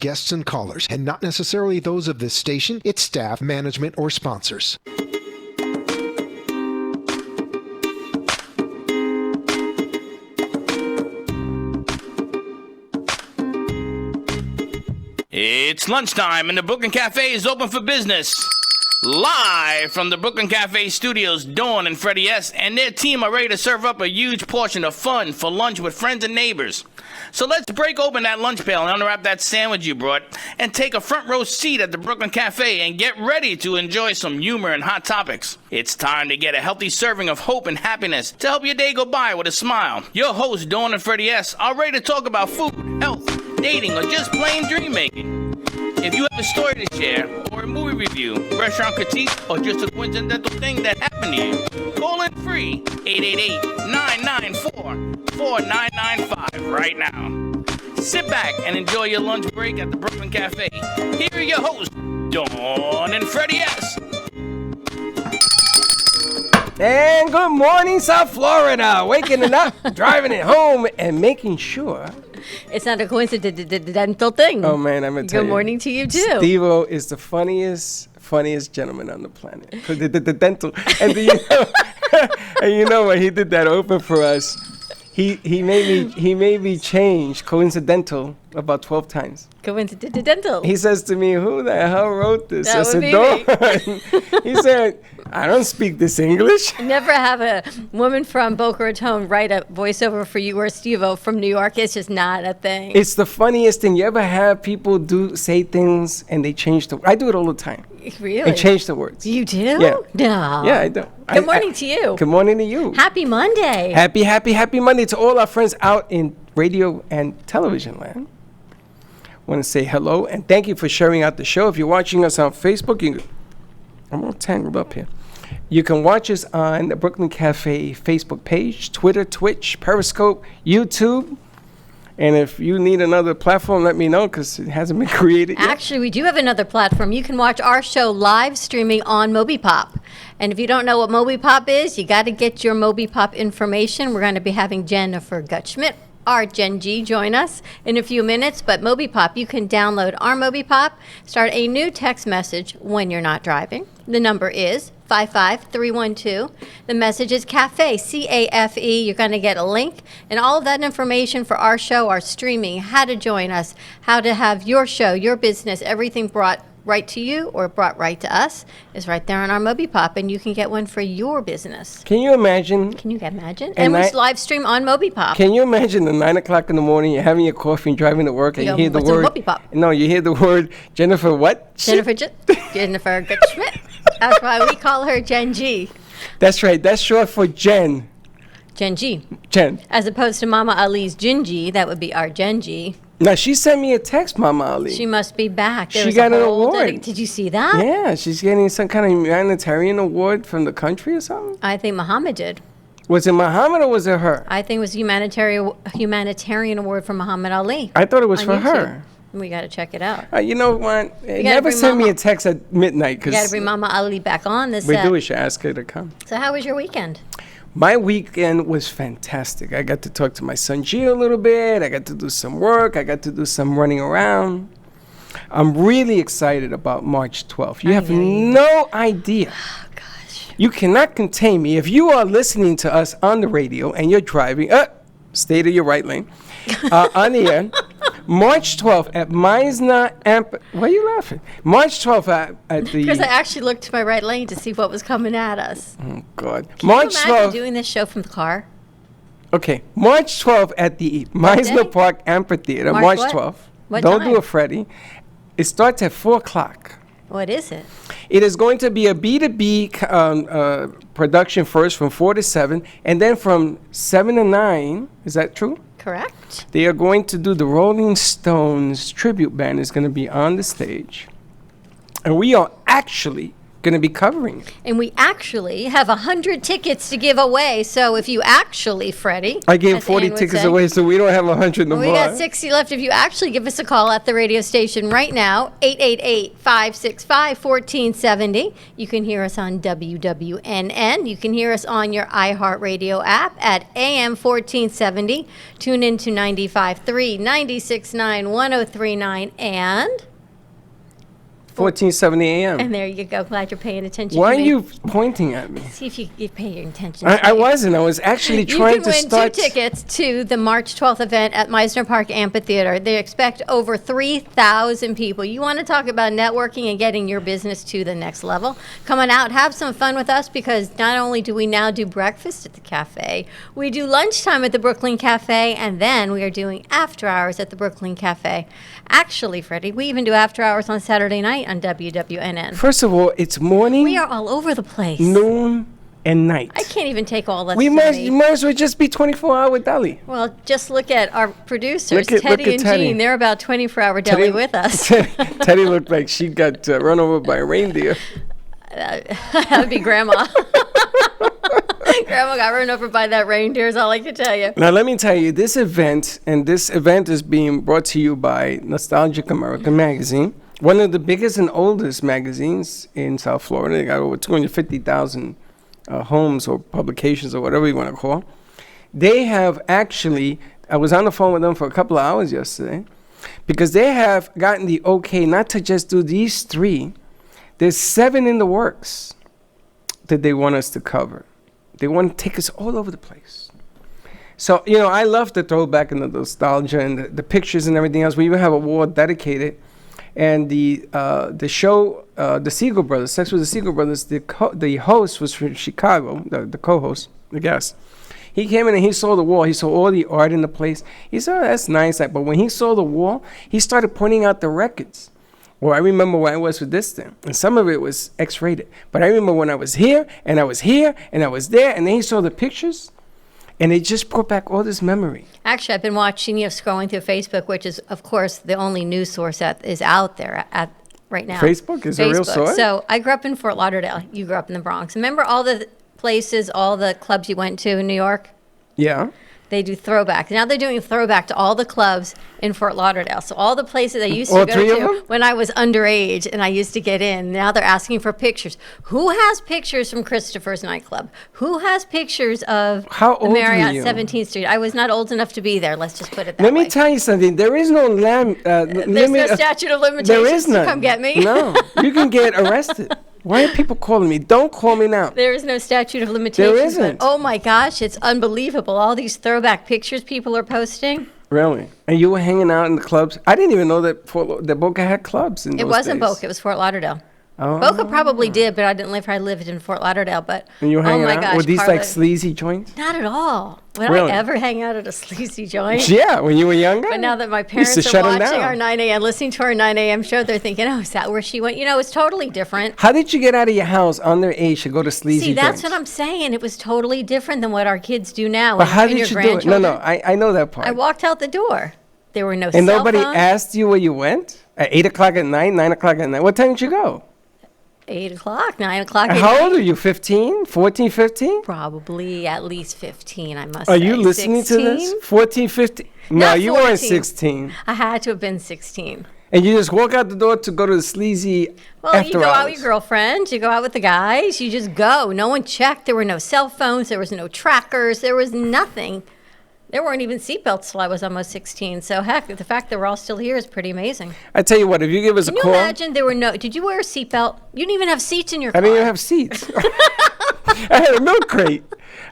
guests and callers, and not necessarily those of this station, its staff, management, or sponsors. It's lunchtime and the Brooklyn Cafe is open for business. Live from the Brooklyn Cafe studios, Dawn and Freddie S. and their team are ready to serve up a huge portion of fun for lunch with friends and neighbors. So let's break open that lunch pail and unwrap that sandwich you brought and take a front row seat at the Brooklyn Cafe and get ready to enjoy some humor and hot topics. It's time to get a healthy serving of hope and happiness to help your day go by with a smile. Your hosts, Dawn and Freddie S., are ready to talk about food, health, dating, or just plain dream making. If you have a story to share, or a movie review, restaurant critique, or just a coincidental thing that happened to you, call in free 888-994-4995 right now. Sit back and enjoy your lunch break at the Brooklyn Cafe. Here are your hosts, Dawn and Freddie S. And good morning, South Florida. Waking it up, driving it home, and making sure. It's not a coincidental thing. Oh, man, I'm going to tell you. Good morning to you, too. Steve-O is the funniest gentleman on the planet. The dental. And, and you know when he did that open for us, he made me change coincidental about 12 times. Coincidental. He says to me, "Who the hell wrote this?" That I would said, be "Dawn." me. He said, "I don't speak this English." Never have a woman from Boca Raton write a voiceover for you or Steve-O from New York. It's just not a thing. It's the funniest thing. You ever have people say things and they change the I do it all the time. Really? And change the words. You do? Yeah. No. Yeah, I do. Good morning to you. Good morning to you. Happy Monday. Happy Monday to all our friends out in radio and television land. Want to say hello and thank you for sharing out the show. If you're watching us on Facebook, I'm all tangled up here. You can watch us on the Brooklyn Cafe Facebook page, Twitter, Twitch, Periscope, YouTube. And if you need another platform, let me know because it hasn't been created yet. Actually, we do have another platform. You can watch our show live streaming on MobiPop. And if you don't know what MobiPop is, you got to get your MobiPop information. We're going to be having Jennifer Gutschmidt, our Gen G, join us in a few minutes. But MobiPop, you can download our MobiPop, start a new text message when you're not driving. The number is 55312. The message is CAFE, C-A-F-E. You're going to get a link and all of that information for our show, our streaming, how to join us, how to have your show, your business, everything brought right to you or brought right to us is right there on our MobiPop, and you can get one for your business. Can you imagine? Can you imagine? And we live stream on MobiPop. Can you imagine the 9 o'clock in the morning, you're having your coffee and driving to work, and you hear the word. MobiPop? No, you hear the word Jennifer what? Jennifer Gutschmidt. That's why we call her Gen G. That's right. That's short for Jen. Gen G. Jen. As opposed to Mama Ali's Gingy, that would be our Gen G. Now, she sent me a text, Mama Ali. She must be back. She got an award. Did you see that? Yeah, she's getting some kind of humanitarian award from the country or something. I think Muhammad did. Was it Muhammad or was it her? I think it was humanitarian award for Muhammad Ali. I thought it was for YouTube. her. We got to check it out. You know what? Never send me a text at midnight. You got to bring Mama Ali back on this We do. We should ask her to come. So how was your weekend? My weekend was fantastic. I got to talk to my son Gio a little bit. I got to do some work. I got to do some running around. I'm really excited about March 12th. You have no idea. Oh, gosh. You cannot contain me. If you are listening to us on the radio and you're driving, stay to your right lane, on the air, March 12th at Meisner Why are you laughing? March 12th at the... Because I actually looked to my right lane to see what was coming at us. Oh, God. Can March you imagine 12th... doing this show from the car? Okay. March 12th at the Meisner Park Amphitheater. March 12th. What Don't time? do it, Freddie. It starts at 4 o'clock. What is it? It is going to be a B2B production first from 4 to 7, and then from 7 to 9. Is that true? Correct. They are going to do the Rolling Stones tribute band is going to be on the stage. And we are actually going to be covering it. And we actually have 100 tickets to give away. So if you actually, Freddie, I gave as 40 Ann would tickets say, away, so we don't have 100 no we more. got 60 left. If you actually give us a call at the radio station right now, 888-565-1470. You can hear us on WWNN. You can hear us on your iHeartRadio app at AM 1470. Tune in to 95.3, 96.9, 103.9, and 1470 a.m. And there you go. Glad you're paying attention Why to are me. you pointing at me? See if you pay your attention. I wasn't. I was actually trying You to can win start. 2 tickets to the March 12th event at Meisner Park Amphitheater. They expect over 3,000 people. You want to talk about networking and getting your business to the next level? Come on out, have some fun with us, because not only do we now do breakfast at the cafe, we do lunchtime at the Brooklyn Cafe, and then we are doing after hours at the Brooklyn Cafe. Actually, Freddie, we even do after hours on Saturday night on WWNN. First of all, it's morning, We are all over the place. noon, and night. I can't even take all that. We might as well just be 24-hour with Deli. Well, just look at our producers, Look Teddy at and Teddy. Jean. They're about 24-hour deli with us. Teddy looked like she got run over by a reindeer. That would be Grandma. Grandma got run over by that reindeer, is all I can tell you. Now, let me tell you, this event is being brought to you by Nostalgic American Magazine, one of the biggest and oldest magazines in South Florida. They got over 250,000 homes or publications or whatever you want to call. They have actually, I was on the phone with them for a couple of hours yesterday, because they have gotten the okay not to just do these 3. There's 7 in the works that they want us to cover. They want to take us all over the place. So, I love the throwback and the nostalgia and the pictures and everything else. We even have a wall dedicated. And the show, the Siegel Brothers, Sex with the Siegel Brothers, the host was from Chicago, the co-host, the guest. He came in and he saw the wall. He saw all the art in the place. He said, oh, that's nice. But when he saw the wall, he started pointing out the records. Well, I remember where I was with this thing. And some of it was X-rated. But I remember when I was here, and I was here, and I was there. And then he saw the pictures. And it just brought back all this memory. Actually, I've been watching, scrolling through Facebook, which is, of course, the only news source that is out there at right now. Facebook is a real source? So I grew up in Fort Lauderdale. You grew up in the Bronx. Remember all the places, all the clubs you went to in New York? Yeah. They do throwback. Now they're doing a throwback to all the clubs in Fort Lauderdale. So all the places I used All to 3 go of to them? when I was underage and I used to get in, now they're asking for pictures. Who has pictures from Christopher's nightclub? Who has pictures of How the old were Marriott you? 17th Street? I was not old enough to be there. Let's just put it that Let way. me tell you something. There is no There's no statute of limitations There is none. to come get me. No. You can get arrested. Why are people calling me? Don't call me now. There is no statute of limitations. There but, isn't. oh my gosh, it's unbelievable. All these throwback pictures people are posting. Really? And you were hanging out in the clubs? I didn't even know that that Boca had clubs in It those wasn't days. Boca, it was Fort Lauderdale. Oh. Boca probably did, but I didn't live. I lived in Fort Lauderdale, but And you were oh hanging my out? gosh, Were these Carla, like sleazy joints? not at all. Would Really? I ever hang out at a sleazy joint? Yeah, when you were younger? But now that my Used parents to are shut 'em watching down. our 9 a.m., listening to our 9 a.m. show, they're thinking, oh, is that where she went? It's totally different. How did you get out of your house underage to go to sleazy See, that's joints? what I'm saying. It was totally different than what our kids do now. But how and did your you do it? No, grandchildren. I know that part. I walked out the door. There were no And cell nobody phones. asked you where you went? At 8 o'clock at night, 9 o'clock at night? What time did you go? 8 o'clock, 9 o'clock. at How night. old are you, 15, 14, 15? Probably at least 15, I must Are say. you listening 16? to this? 14, 15? No, Not you weren't 14. 16. I had to have been 16. And you just walk out the door to go to the sleazy Well, after you go out with hours. your girlfriends, you go out with the guys, you just go. No one checked. There were no cell phones, there was no trackers, there was nothing. There weren't even seatbelts till I was almost 16. So, heck, the fact that we're all still here is pretty amazing. I tell you what, if you give us Can a you call, imagine there were no, did you wear a seatbelt? You didn't even have seats in your I car. didn't even have seats. I had a milk crate.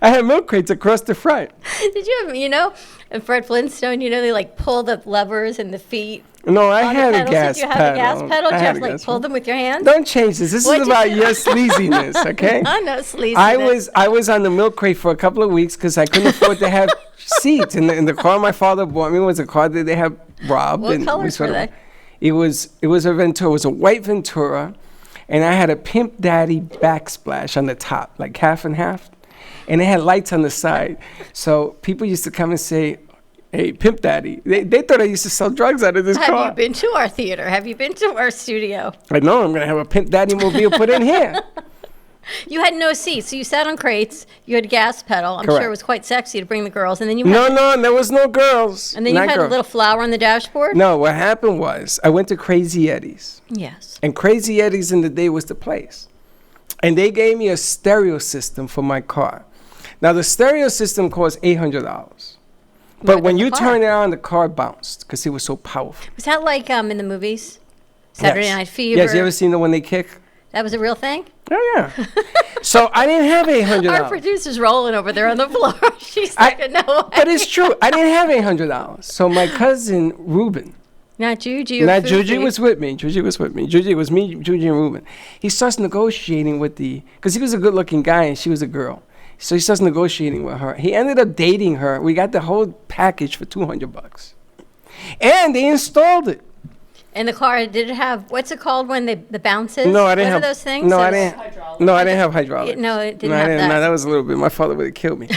I had milk crates across the front. Did you have, and Fred Flintstone, they like pull the levers and the feet. No, I on the had a pedals. gas Did you have pedal. a gas pedal? Did I you had have a to like gas pull pedal. them with your hands? Don't change this. This What'd is you about do? your sleaziness, okay? I know, sleazy. I was on the milk crate for a couple of weeks because I couldn't afford to have seats. And the car my father bought me was a car that they had robbed. What and colors were they? It was a Ventura. It was a white Ventura, and I had a Pimp Daddy backsplash on the top, like half and half, and it had lights on the side. So people used to come and say, Hey, Pimp Daddy. They thought I used to sell drugs out of this car. Have you been to our theater? Have you been to our studio? I know. I'm going to have a Pimp Daddy mobile put in here. You had no seats, so you sat on crates. You had a gas pedal. I'm Correct. sure it was quite sexy to bring the girls, and then you No, there was no girls. and then you Not had girls. a little flower on the dashboard. No, what happened was I went to Crazy Eddie's. Yes. And Crazy Eddie's in the day was the place. And they gave me a stereo system for my car. Now, the stereo system cost $800. But What when about you the car? turn it on, the car bounced because it was so powerful. Was that like in the movies? Saturday Yes. Night Fever. Yes, you ever seen the one they kick? That was a real thing. Oh, yeah. So I didn't have $800. Our producer's rolling over there on the floor. She's like, no way. But it's true. I didn't have $800. So my cousin, Ruben, Not Juju. or not Fufu. Juju was with me. Juju was with me. Juju was me, Juju and Ruben. He starts negotiating with because he was a good-looking guy and she was a girl. So he starts negotiating with her. He ended up dating her. We got the whole package for $200. And they installed it. And the car, did it have, what's it called when the bounces? No, I didn't what have are those things? No, I Those- didn't. No, I didn't have hydraulics. No, it didn't no, I have that. No, that was a little bit. My father would have killed me.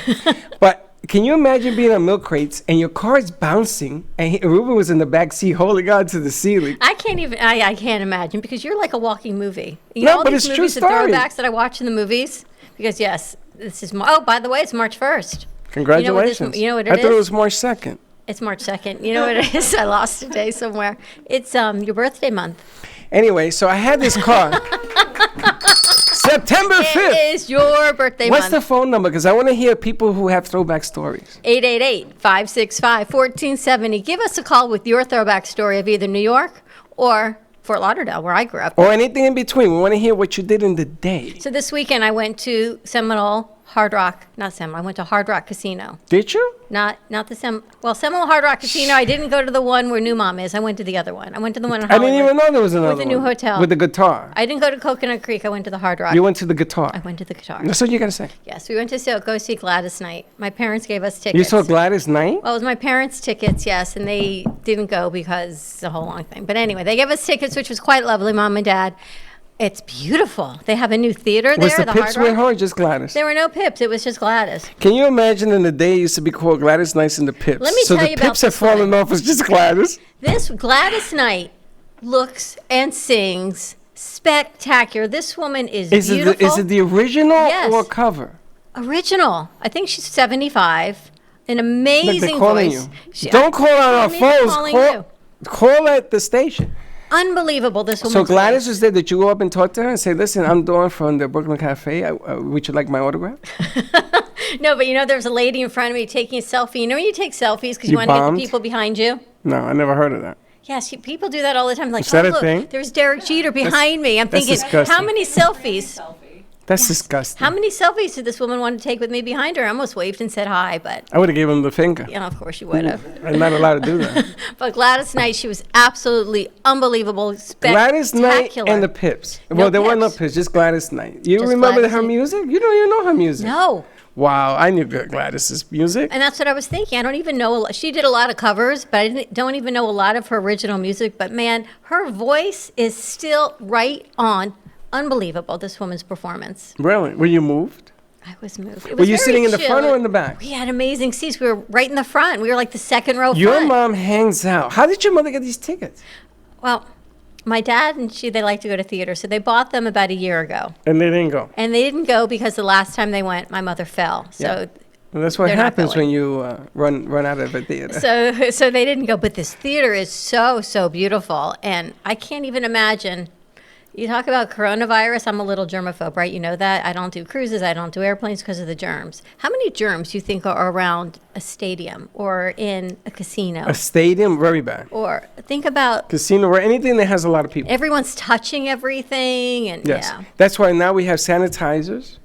But can you imagine being on milk crates and your car is bouncing and Ruben was in the back seat holding on to the ceiling? I can't even, I can't imagine because you're like a walking movie. You No, know all but these it's true movies, the story. throwbacks that I watch in the movies? Because yes, this is, oh, by the way, it's March 1st. Congratulations. You know what it I thought it is? was March 2nd. It's March 2nd. You know what it is? I lost a day somewhere. It's your birthday month. Anyway, so I had this car. September 5th. It is your birthday What's the month. phone number? Because I want to hear people who have throwback stories. 888-565-1470. Give us a call with your throwback story of either New York or Fort Lauderdale, where I grew up. Or anything in between. We want to hear what you did in the day. So this weekend I went to Seminole Hard Rock, not Seminole, I went to Hard Rock Casino. Did you? Not the Seminole Hard Rock Casino. I didn't go to the one where New Mom is. I went to the other one. I went to the one in I Hollywood. didn't even know there was another With the new one. hotel. With the guitar. I didn't go to Coconut Creek. I went to the Hard Rock. You went to the guitar. I went to the guitar. That's what you got to say. Yes, we went to go see Gladys Knight. My parents gave us tickets. You saw Gladys Knight? Well, it was my parents' tickets, yes, and they didn't go because it's a whole long thing. But anyway, they gave us tickets, which was quite lovely, Mom and Dad. It's beautiful. They have a new theater there, Was the Pips Hard with Rock. her or just Gladys? There were no Pips. It was just Gladys. Can you imagine in the day it used to be called Gladys Knights and the Pips? Let me so tell the you about Pips have this fallen one. off as just Gladys? This Gladys Knight looks and sings spectacular. This woman is beautiful. Is it the original Yes. or cover? Original. I think she's 75. An Like amazing they're calling voice. you. Don't call on our I'm even phones. calling you. Call at the station. Unbelievable. This woman. So Gladys was there. Did you go up and talk to her and say, "Listen, I'm Dawn from the Brooklyn Cafe. Would you like my autograph?" No, but there's a lady in front of me taking a selfie. You know when you take selfies because you You want to get bombed? the people behind you? No, I never heard of that. Yes, people do that all the time. Like, Is that oh, a look, thing? there's Derek Jeter behind me. I'm that's thinking, disgusting. how many selfies? That's disgusting. How many selfies did this woman want to take with me behind her? I almost waved and said hi, but I would have given him the finger. of course you would have. I'm not allowed to do that. But Gladys Knight, she was absolutely unbelievable, Gladys Knight spectacular. and the Pips. No Well, there weren't no Pips. Pips, just Gladys Knight. You Just remember Gladys her Knight. music? You don't even know her music. No. Wow, I knew Gladys's music. And that's what I was thinking. I don't even know. She did a lot of covers, but don't even know a lot of her original music. But man, her voice is still right on. Unbelievable, this woman's performance. Really? Were you moved? I was moved. It Were was you very sitting in the chill. front or in the back? We had amazing seats. We were right in the front. We were like the second row Your front. mom hangs out. How did your mother get these tickets? Well, my dad and they like to go to theater, so they bought them about a year ago. And they didn't go. And they didn't go because the last time they went, my mother fell. So Yeah. And that's what They're not happens going. when you run out of a theater. So they didn't go, but this theater is so beautiful, and I can't even imagine. You talk about coronavirus. I'm a little germaphobe, right? You know that. I don't do cruises. I don't do airplanes because of the germs. How many germs do you think are around a stadium or in a casino? A stadium, very bad. Or think about Casino or anything that has a lot of people. everyone's touching everything, and Yes. yeah. That's why now we have sanitizers.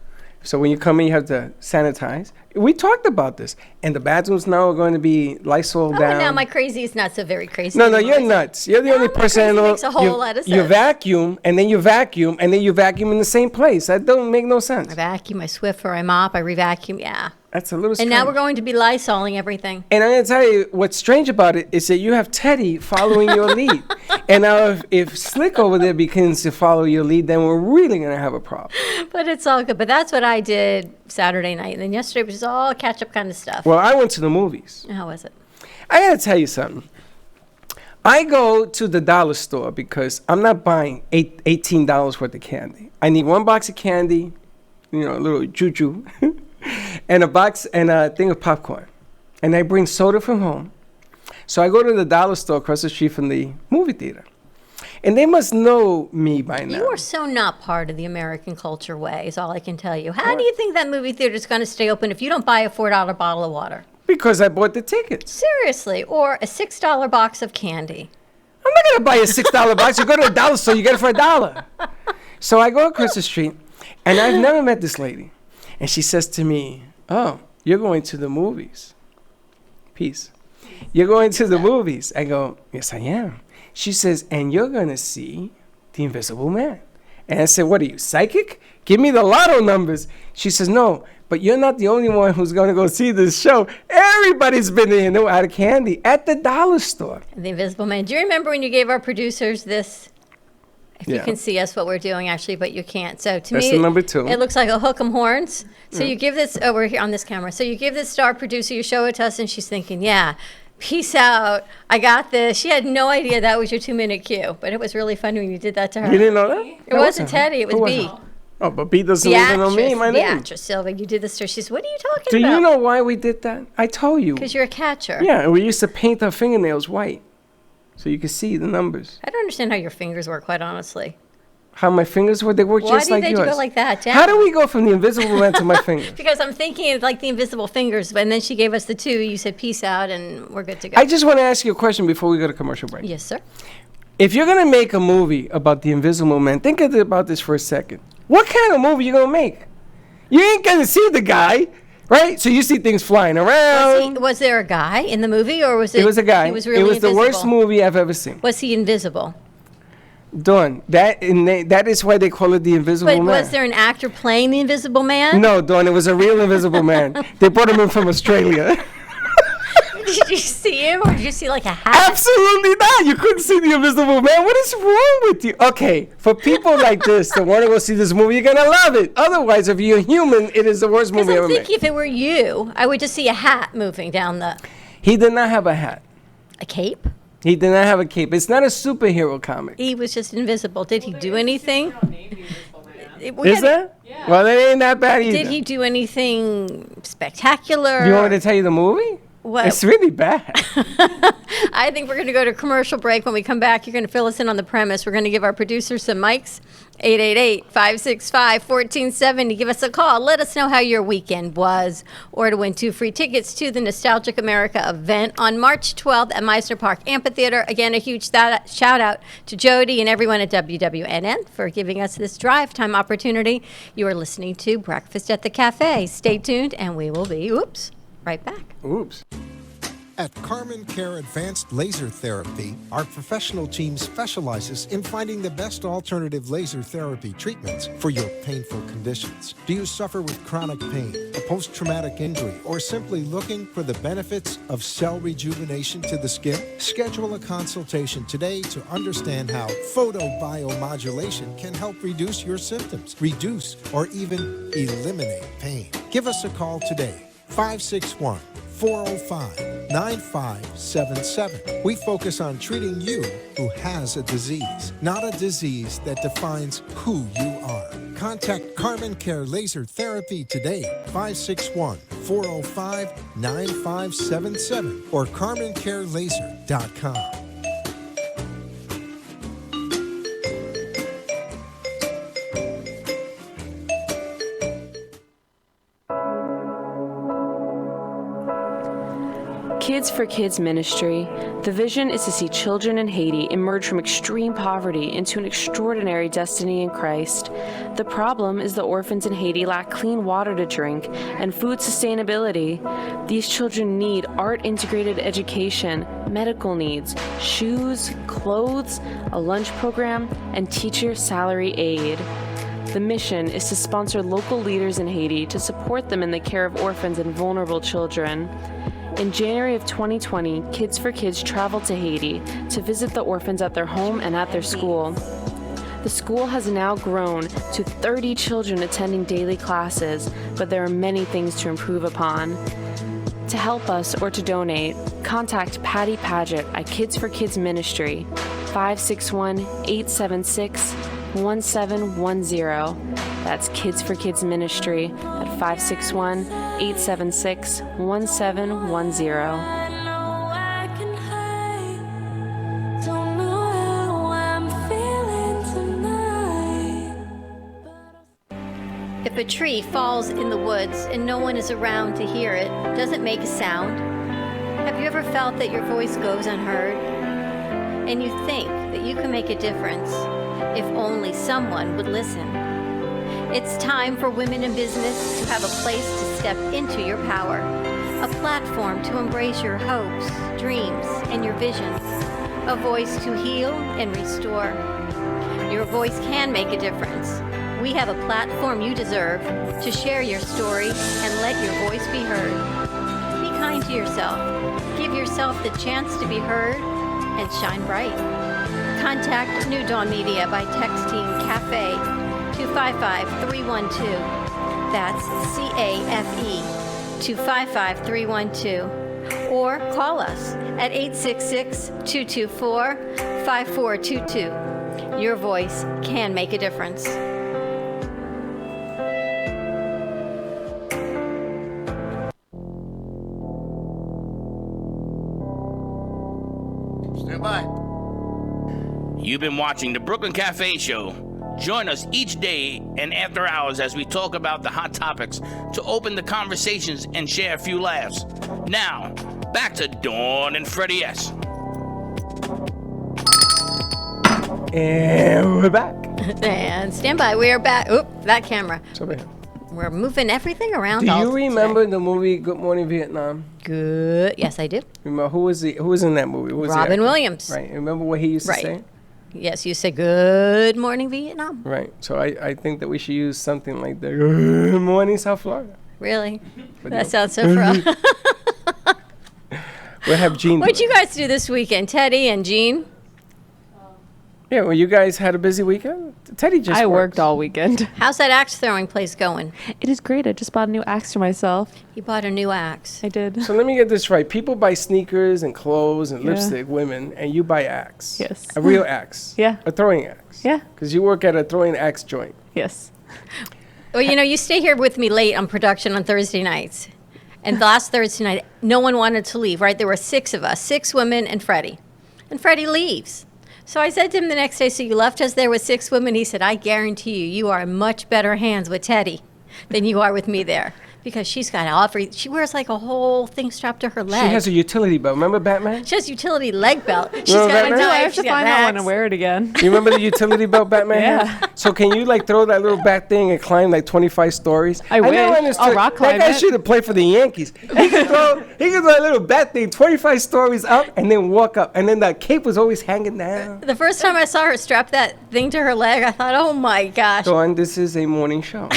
So when you come in, you have to sanitize. We talked about this. And the bathrooms now are going to be Lysol Oh, down. now my crazy is not so very crazy. No, anymore, you're is it? nuts. You're the No, only my person I crazy know. makes a whole lot of You sense. vacuum, and then you vacuum, and then you vacuum in the same place. That don't make no sense. I vacuum, I Swiffer, I mop, I revacuum. Yeah. That's a little And strange. now we're going to be Lysoling everything. And I'm going to tell you, what's strange about it is that you have Teddy following your lead. And now if Slick over there begins to follow your lead, then we're really going to have a problem. But it's all good. But that's what I did Saturday night. And then yesterday was just all catch-up kind of stuff. Well, I went to the movies. How was it? I gotta tell you something. I go to the dollar store because I'm not buying $18 worth of candy. I need one box of candy, a little juju, and a box and a thing of popcorn. And I bring soda from home. So I go to the dollar store across the street from the movie theater. And they must know me by now. You are so not part of the American culture way, is all I can tell you. How do you think that movie theater is going to stay open if you don't buy a $4 bottle of water? Because I bought the tickets. Seriously, or a $6 box of candy. I'm not going to buy a $6 box. You go to a dollar store, you get it for $1. So I go across the street, and I've never met this lady. And she says to me, "Oh, you're going to the movies." Peace. "You're going to the movies." I go, "Yes, I am." She says, "And you're going to see The Invisible Man." And I said, "What are you, psychic? Give me the lotto numbers." She says, "No, but you're not the only one who's going to go see this show. Everybody's been in and out of candy at the dollar store." The Invisible Man. Do you remember when you gave our producers this? If you Yeah. can see us, what we're doing actually, but you can't. So to That's me, the number 2. it looks like a hook 'em horns. So you give this over here on this camera. So you give this star producer, you show it to us, and she's thinking, "Yeah, peace out. I got this." She had no idea that was your 2-minute cue, but it was really funny when you did that to her. You didn't know that? It wasn't Teddy. It was Who was B. it? Oh, but B doesn't The even know me, actress. my The name. actress, Sylvia. You did this to her. She says, "What are you talking Do about?" you know why we did that? I told you. Because you're a catcher. Yeah, and we used to paint our fingernails white so you could see the numbers. I don't understand how your fingers work, quite honestly. How my fingers were, they were Why just do like they yours. go like that, Jen? How do we go from the invisible man to my fingers? Because I'm thinking it's like the invisible fingers, and then she gave us the 2. You said peace out, and we're good to go. I just want to ask you a question before we go to commercial break. Yes, sir. If you're going to make a movie about the invisible man, think about this for a second. What kind of movie you going to make? You ain't going to see the guy, right? So you see things flying around. Was there a guy in the movie, or was it? It was a guy. He was really it was the worst invisible? movie I've ever seen. Was he invisible? Dawn, that is why they call it the invisible But man. was there an actor playing the invisible man? No, Dawn, it was a real invisible man. They brought him in from Australia. Did you see him, or did you see like a hat? Absolutely not. You couldn't see the invisible man. What is wrong with you? Okay, for people like this that want to go see this movie, you're going to love it. Otherwise, if you're human, it is the worst Because movie I'm ever thinking made. if it were you, I would just see a hat moving down He did not have a hat. a cape. He did not have a cape. It's not a superhero comic. He was just invisible. Did he do anything? Is that? Yeah. Well, it ain't that bad either. Did he do anything spectacular? You want me to tell you the movie? What? It's really bad. I think we're going to go to commercial break. When we come back, you're going to fill us in on the premise. We're going to give our producers some mics. 888-565-1470. Give us a call. Let us know how your weekend was, or to win 2 free tickets to the Nostalgic America event on March 12th at Meisner Park Amphitheater. Again, a huge shout out to Jody and everyone at WWNN for giving us this drive time opportunity. You are listening to Breakfast at the Cafe. Stay tuned, and we will be, right back. Oops. At Carmen Care Advanced Laser Therapy, our professional team specializes in finding the best alternative laser therapy treatments for your painful conditions. Do you suffer with chronic pain, a post-traumatic injury, or simply looking for the benefits of cell rejuvenation to the skin? Schedule a consultation today to understand how photobiomodulation can help reduce your symptoms, reduce or even eliminate pain. Give us a call today. 561-405-9577. We focus on treating you who has a disease, not a disease that defines who you are. Contact Carmen Care Laser Therapy today, 561-405-9577 or carmencarelaser.com. Kids for Kids Ministry. The vision is to see children in Haiti emerge from extreme poverty into an extraordinary destiny in Christ. The problem is the orphans in Haiti lack clean water to drink and food sustainability. These children need art-integrated education, medical needs, shoes, clothes, a lunch program, and teacher salary aid. The mission is to sponsor local leaders in Haiti to support them in the care of orphans and vulnerable children. In January of 2020, Kids for Kids traveled to Haiti to visit the orphans at their home and at their school. The school has now grown to 30 children attending daily classes, but there are many things to improve upon. To help us or to donate, contact Patty Paget at Kids for Kids Ministry, 561-876-1710. That's Kids for Kids Ministry at 561-876-1710. If a tree falls in the woods and no one is around to hear it, does it make a sound? Have you ever felt that your voice goes unheard? And you think that you can make a difference if only someone would listen. It's time for women in business to have a place to step into your power, a platform to embrace your hopes, dreams, and your visions, a voice to heal and restore. Your voice can make a difference. We have a platform you deserve to share your story and let your voice be heard. Be kind to yourself. Give yourself the chance to be heard and shine bright. Contact New Dawn Media by texting CAFE to 55312. That's CAFE to 55312. Or call us at 866-224-5422. Your voice can make a difference. Stand by. You've been watching the Brooklyn Cafe Show. Join us each day and after hours as we talk about the hot topics to open the conversations and share a few laughs. Now, back to Dawn and Freddie S. And we're back. And stand by, we are back. Oop, that camera. It's over here. We're moving everything around. Do all you remember today. the movie Good Morning Vietnam? Good. Yes, I do. Remember who was in that movie? Who was the Robin actor? Williams. Right. Remember what he used to Right. say? Yes, you say good morning, Vietnam. Right. So I think that we should use something like that. Good morning, South Florida. Really? But That no. sounds so proud. We'll have Gene. What'd do you it. guys do this weekend, Teddy and Jean? Yeah, well, you guys had a busy weekend? Teddy just I works. worked all weekend. How's that axe throwing place going? It is great. I just bought a new axe for myself. You bought a new axe. I did. So let me get this right. People buy sneakers and clothes and Yeah. lipstick, women, and you buy axe. Yes. A real axe. Yeah. A throwing axe. Yeah. Because you work at a throwing axe joint. Yes. Well, you know, you stay here with me late on production on Thursday nights. And last Thursday night, no one wanted to leave, right? There were 6 of us, 6 women and Freddie. And Freddie leaves. So I said to him the next day, so you left us there with 6 women? He said, I guarantee you, you are in much better hands with Teddy than you are with me there. Because she's got she wears like a whole thing strapped to her leg. She has a utility belt. Remember Batman? She has utility leg belt. She's Remember got a Batman? I knife. have to she's got find an that one and axe. wear it again. You remember the utility belt Batman Yeah. had? So can you like throw that little back thing and climb like 25 stories? I never wish. understood. I'll rock climb That guy it. should have played for the Yankees. He could throw that little bat thing 25 stories up and then walk up. And then that cape was always hanging down. The first time I saw her strap that thing to her leg, I thought, oh my gosh. Dawn, this is a morning show.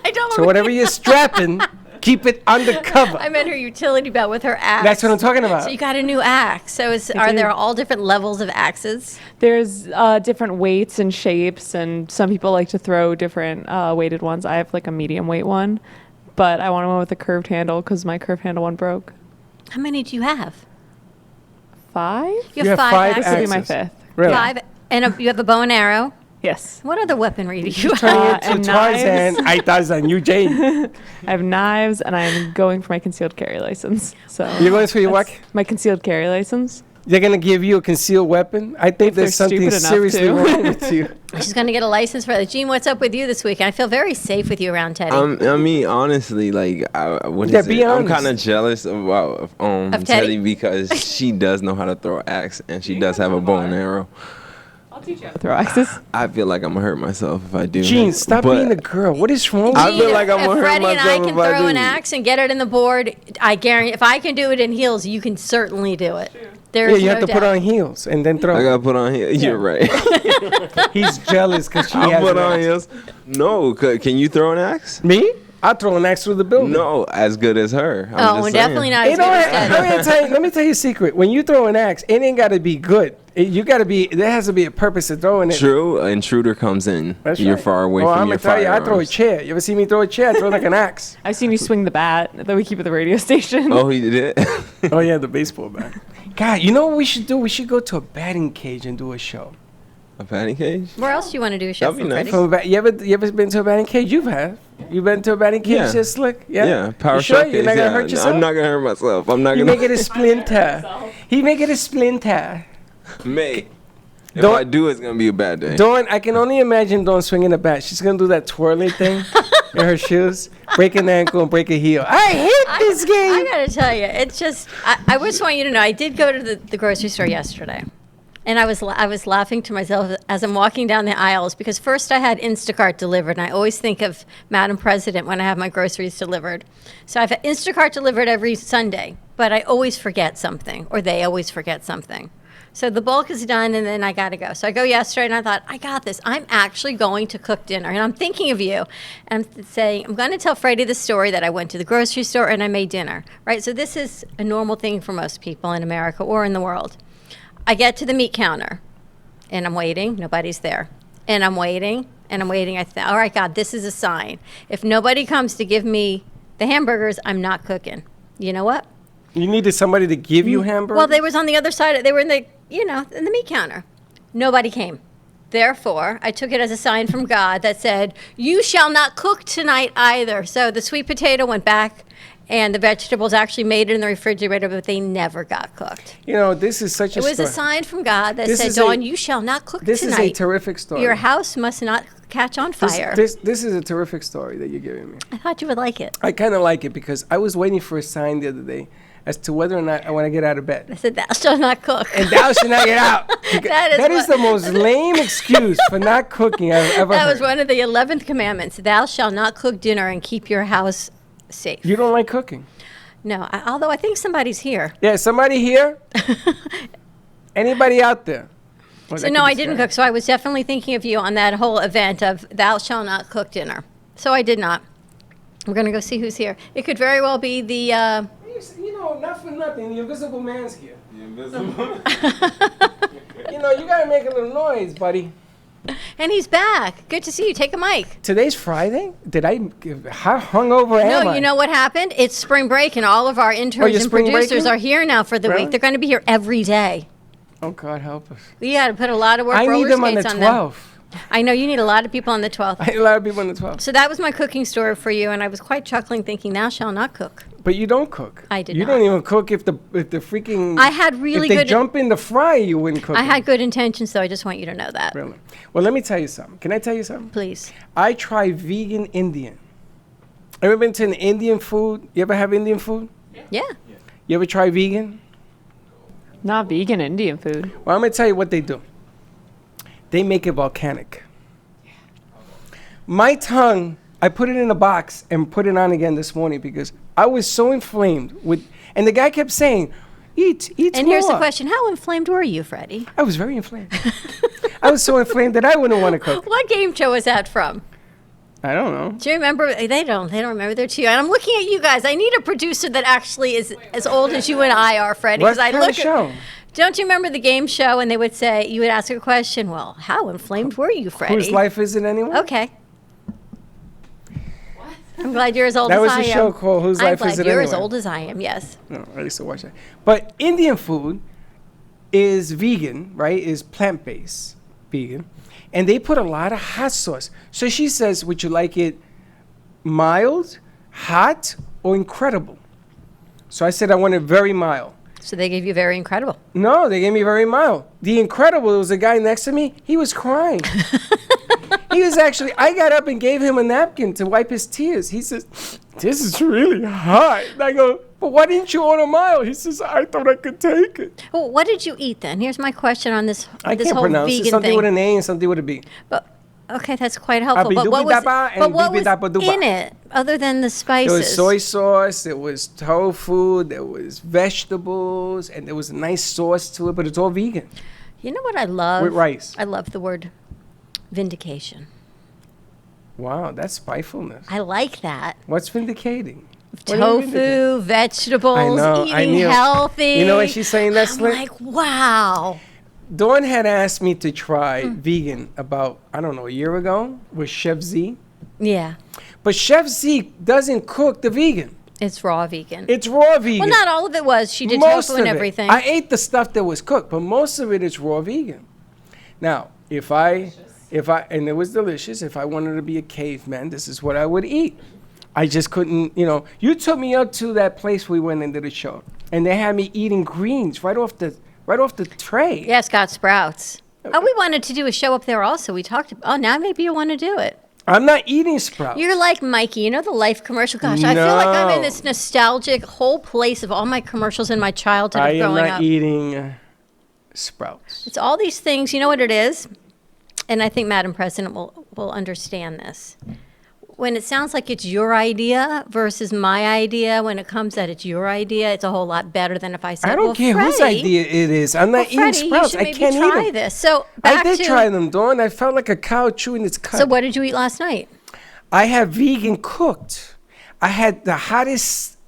I don't So whatever you're strapping, keep it undercover. I meant her utility belt with her axe. That's what I'm talking about. So you got a new axe. So are did. there all different levels of axes? There's different weights and shapes, and some people like to throw different weighted ones. I have like a medium weight one, but I want one with a curved handle because my curved handle one broke. How many do you have? 5? You You have 5 axes. This will be my axes. 5th. Really? 5, and you have a bow and arrow. Yes. What other weaponry do you have? Turning into and Tarzan, knives. I Tarzan, you Jane. I have knives, and I'm going for my concealed carry license. So You're going for your that's what? My concealed carry license. They're going to give you a concealed weapon? I think If there's they're something stupid enough seriously to. wrong with you. She's going to get a license for that. Gene, what's up with you this week? I feel very safe with you around Teddy. I mean, honestly, like, what Yeah, is be it? I'm honest. kind of jealous of Teddy? Teddy because she does know how to throw an axe and she does have a bow and arrow. I'll teach you how to throw axes. I feel like I'm gonna hurt myself if I do. Gene, stop But being a girl. What is wrong with I you? feel like I'm if gonna hurt Freddie and I myself can if I throw an do. axe and get it in the board, I guarantee if I can do it in heels, you can certainly do it. There's Yeah, you no have to put doubt. on heels and then I throw. gotta put on here. You're right. He's jealous because she I'll has put an on axe. heels. No, can you throw an axe? Me? I'll throw an axe through the building. No, as good as her. I'm Oh, just definitely saying. not as It good don't as have- Teddy. let me tell you a secret. When you throw an axe, it ain't got to be good. You got to be. There has to be a purpose to throwing it. True, intruder comes in. That's You're right. far away Oh, from I'm your gonna tell you, I throw a firearms. chair. You ever see me throw a chair? I throw it like an axe. I've seen you swing the bat that we keep at the radio station. Oh, he did it. Oh yeah, the baseball bat. God, you know what we should do? We should go to a batting cage and do a show. A batting cage? Where else do you want to do a show That'd be from, nice. Freddie? From a you ever been to a batting cage? You have. You been to a batting cage? Yeah. Just slick. Yeah. Yeah, power You sure? showcase. You're not gonna yeah. hurt yourself. I'm not gonna hurt myself. I'm not You gonna make it a splinter. He make it a splinter. Mate. If Don't- I do, it's gonna be a bad day. Dawn, I can only imagine Dawn swinging the bat. She's gonna do that twirling thing in her shoes, break an ankle and break a heel. I hate this game. I gotta tell you, it's just. I just want you to know, I did go to the grocery store yesterday, and I was laughing to myself as I'm walking down the aisles because first I had Instacart delivered, and I always think of Madam President when I have my groceries delivered. So I've had Instacart delivered every Sunday, but I always forget something, or they always forget something. So the bulk is done, and then I got to go. So I go yesterday, and I thought, I got this. I'm actually going to cook dinner, and I'm thinking of you. And I'm saying, I'm going to tell Freddie the story that I went to the grocery store and I made dinner, right? So this is a normal thing for most people in America or in the world. I get to the meat counter, and I'm waiting. Nobody's there. And I'm waiting, and I'm waiting. I thought, all right, God, this is a sign. If nobody comes to give me the hamburgers, I'm not cooking. You know what? You needed somebody to give you hamburgers? Well, they was on the other side. They were in the, in the meat counter. Nobody came. Therefore, I took it as a sign from God that said, you shall not cook tonight either. So the sweet potato went back, and the vegetables actually made it in the refrigerator, but they never got cooked. This is such a It was story. a sign from God that This said, is a- Dawn, you shall not cook This tonight. is a terrific story. Your house must not catch on fire. This is a terrific story that you're giving me. I thought you would like it. I kind of like it because I was waiting for a sign the other day as to whether or not I want to get out of I bed. said, thou shalt not cook. And thou shalt not get out. That is the most lame excuse for not cooking I've ever That heard. was one of the 11th commandments. Thou shalt not cook dinner and keep your house safe. You don't like cooking? No, although I think somebody's here. Yeah, somebody here? Anybody out there? Well, So that no, could be I didn't scary. cook. So I was definitely thinking of you on that whole event of thou shalt not cook dinner. So I did not. We're going to go see who's here. It could very well be the, Not for nothing, the invisible man's here. The invisible? You gotta make a little noise, buddy. and he's back. Good to see you. Take a mic. Today's Friday? How hungover am No, I? you know what happened? It's spring break, and all of our interns you're and spring producers breaking? are here now for the Really? week. They're going to be here every day. Oh, God help us. We got to put a lot of work. I need roller them on the skates on them. 12th. I know you need a lot of people on the 12th. I need a lot of people on the 12th. So that was my cooking story for you, and I was quite chuckling, thinking, "Thou shalt not cook." But you don't cook. I did You not. don't even cook if the freaking. I had really if they good- jump in the fry, you wouldn't cook. I it. had good intentions, so I just want you to know that. Really. Well, let me tell you something. Can I tell you something? Please. I try vegan Indian. Ever been to an Indian food? You ever have Indian food? Yeah. You ever try vegan? Not vegan Indian food. Well, I'm gonna tell you what they do. They make it volcanic. My tongue, I put it in a box and put it on again this morning because I was so inflamed with, and the guy kept saying, "Eat And more." here's the question: how inflamed were you, Freddie? I was very inflamed. I was so inflamed that I wouldn't want to cook. What game show was that from? I don't know. Do you remember? They don't remember. They're too young. And I'm looking at you guys. I need a producer that actually is as old as you and I are, Freddie. What 'cause I kind look of show? Don't you remember the game show? And they would say, you would ask a question. Well, how inflamed were you, Freddie? Whose life is it anyway? Okay. I'm glad you're as old That as was I a am. show called Whose Life I'm Is glad It you're as Anyway? old as I am. Yes. No, I used to watch that. But Indian food is vegan, right? Is plant-based vegan. And they put a lot of hot sauce. So she says, would you like it mild, hot, or incredible? So I said I want it very mild. So they gave you very incredible. No, they gave me very mild. The incredible, there was a guy next to me, he was crying. He was actually, I got up and gave him a napkin to wipe his tears. He says, this is really hot. And I go, but why didn't you order mild? He says, I thought I could take it. Well, what did you eat then? Here's my question on this I this can't whole pronounce it. vegan Something thing. with an A and something with a B. But okay, that's quite helpful. But what was, Abidubidaba and but what was bibidabaduba. in it other than the There spices? was soy sauce, there was tofu, there was vegetables, and there was a nice sauce to it, but it's all vegan. You know what I love? With rice. I love the word vindication. Wow, that's spitefulness. I like that. What's vindicating? What are you vindicating? Tofu, vegetables, I know, I eating knew. healthy. You know when she's saying that, I'm Slick? like, wow. Dawn had asked me to try vegan about, I don't know, a year ago with Chef Z. Yeah. But Chef Z doesn't cook the vegan. It's raw vegan. It's raw vegan. Well, not all of it was. She did Most tofu and of it. everything. I ate the stuff that was cooked, but most of it is raw vegan. Now, if I, and it was delicious, if I wanted to be a caveman, this is what I would eat. I just couldn't, you took me up to that place we went and did a show, and they had me eating greens right off the tray. Yeah, Scott Sprouts. Oh, we wanted to do a show up there also. We talked about, now maybe you want to do it. I'm not eating sprouts. You're like Mikey, the Life commercial. Gosh, I feel like I'm in this nostalgic whole place of all my commercials in my childhood of growing up. I am not eating sprouts. It's all these things. You know what it is? And I think Madam President will understand this. When it sounds like it's your idea versus my idea, when it comes that it's your idea, it's a whole lot better than if I said, I don't care whose idea it is. I'm not eating sprouts. I can't eat them. Try this. So I did try them, Dawn. I felt like a cow chewing its cud. So what did you eat last night? I had vegan cooked. I had the hottest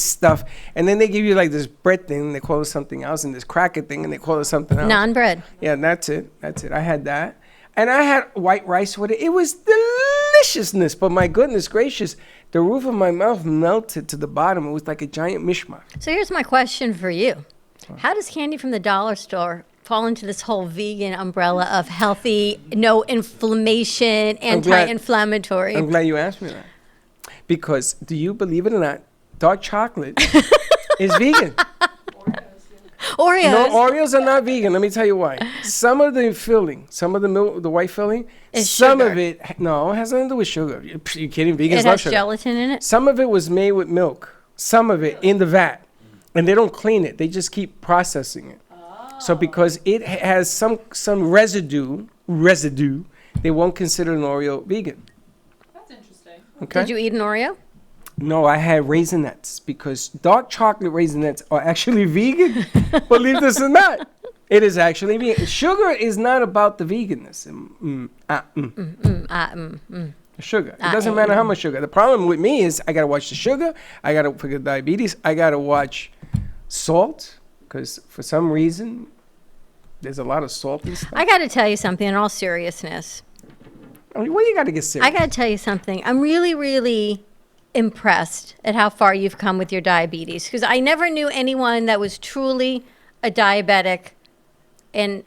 stuff. And then they give you like this bread thing, and they call it something else, and this cracker thing, and they call it something else. Naan bread. Yeah, that's it. I had that. And I had white rice with it. It was deliciousness. But my goodness gracious, the roof of my mouth melted to the bottom. It was like a giant mishmash. So here's my question for you. How does candy from the dollar store fall into this whole vegan umbrella of healthy, no inflammation, anti-inflammatory? I'm glad you asked me that. Because, do you believe it or not, dark chocolate is vegan. Oreos. No, Oreos are not vegan. Let me tell you why. Some of the filling, some of the milk, the white filling, some of it, it has nothing to do with sugar. You kidding? Vegans love sugar. It has gelatin in it? Some of it was made with milk. Some of it in the vat. And they don't clean it. They just keep processing it. So because it has some residue, they won't consider an Oreo vegan. That's interesting. Okay? Did you eat an Oreo? No, I had Raisinets because dark chocolate Raisinets are actually vegan. Believe this or not, it is actually vegan. Sugar is not about the veganness. Sugar. It doesn't matter how much sugar. The problem with me is I got to watch the sugar. I got to forget diabetes. I got to watch salt because for some reason there's a lot of salt in stuff. I got to tell you something in all seriousness. I mean, well, you got to get serious. I got to tell you something. I'm really, really impressed at how far you've come with your diabetes because I never knew anyone that was truly a diabetic and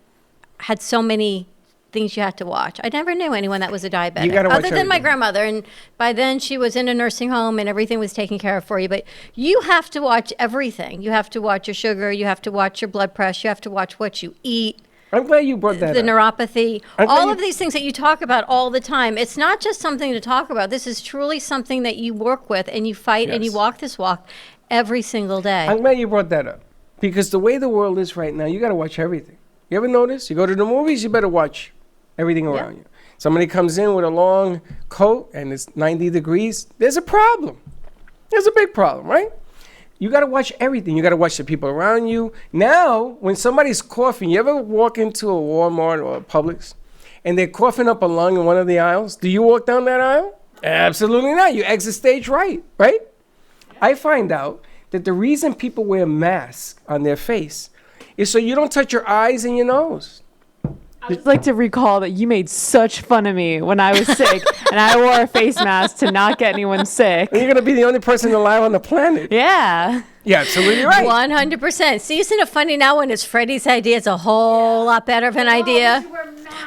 had so many things you had to watch. I never knew anyone that was a diabetic You gotta watch other than my everything. grandmother, and by then she was in a nursing home and everything was taken care of for you. But you have to watch everything. You have to watch your sugar, you have to watch your blood pressure, you have to watch what you eat, I'm glad you brought that the up. neuropathy, I all think- of these things that you talk about all the time. It's not just something to talk about. This is truly something that you work with and you fight and you Yes. walk this walk every single day. I'm glad you brought that up because the way the world is right now, you got to watch everything. You ever notice? You go to the movies, you better watch everything around you. Somebody comes in with a long coat and it's 90 degrees. There's a problem. There's a big problem, right? You got to watch everything. You got to watch the people around you. Now, when somebody's coughing, you ever walk into a Walmart or a Publix and they're coughing up a lung in one of the aisles? Do you walk down that aisle? Absolutely not. You exit stage right? I find out that the reason people wear masks on their face is so you don't touch your eyes and your nose. I would like to recall that you made such fun of me when I was sick and I wore a face mask to not get anyone sick. And you're going to be the only person alive on the planet. Yeah. Yeah, absolutely right. 100%. See, isn't it funny now when it's Freddie's idea? It's a whole lot better of an idea.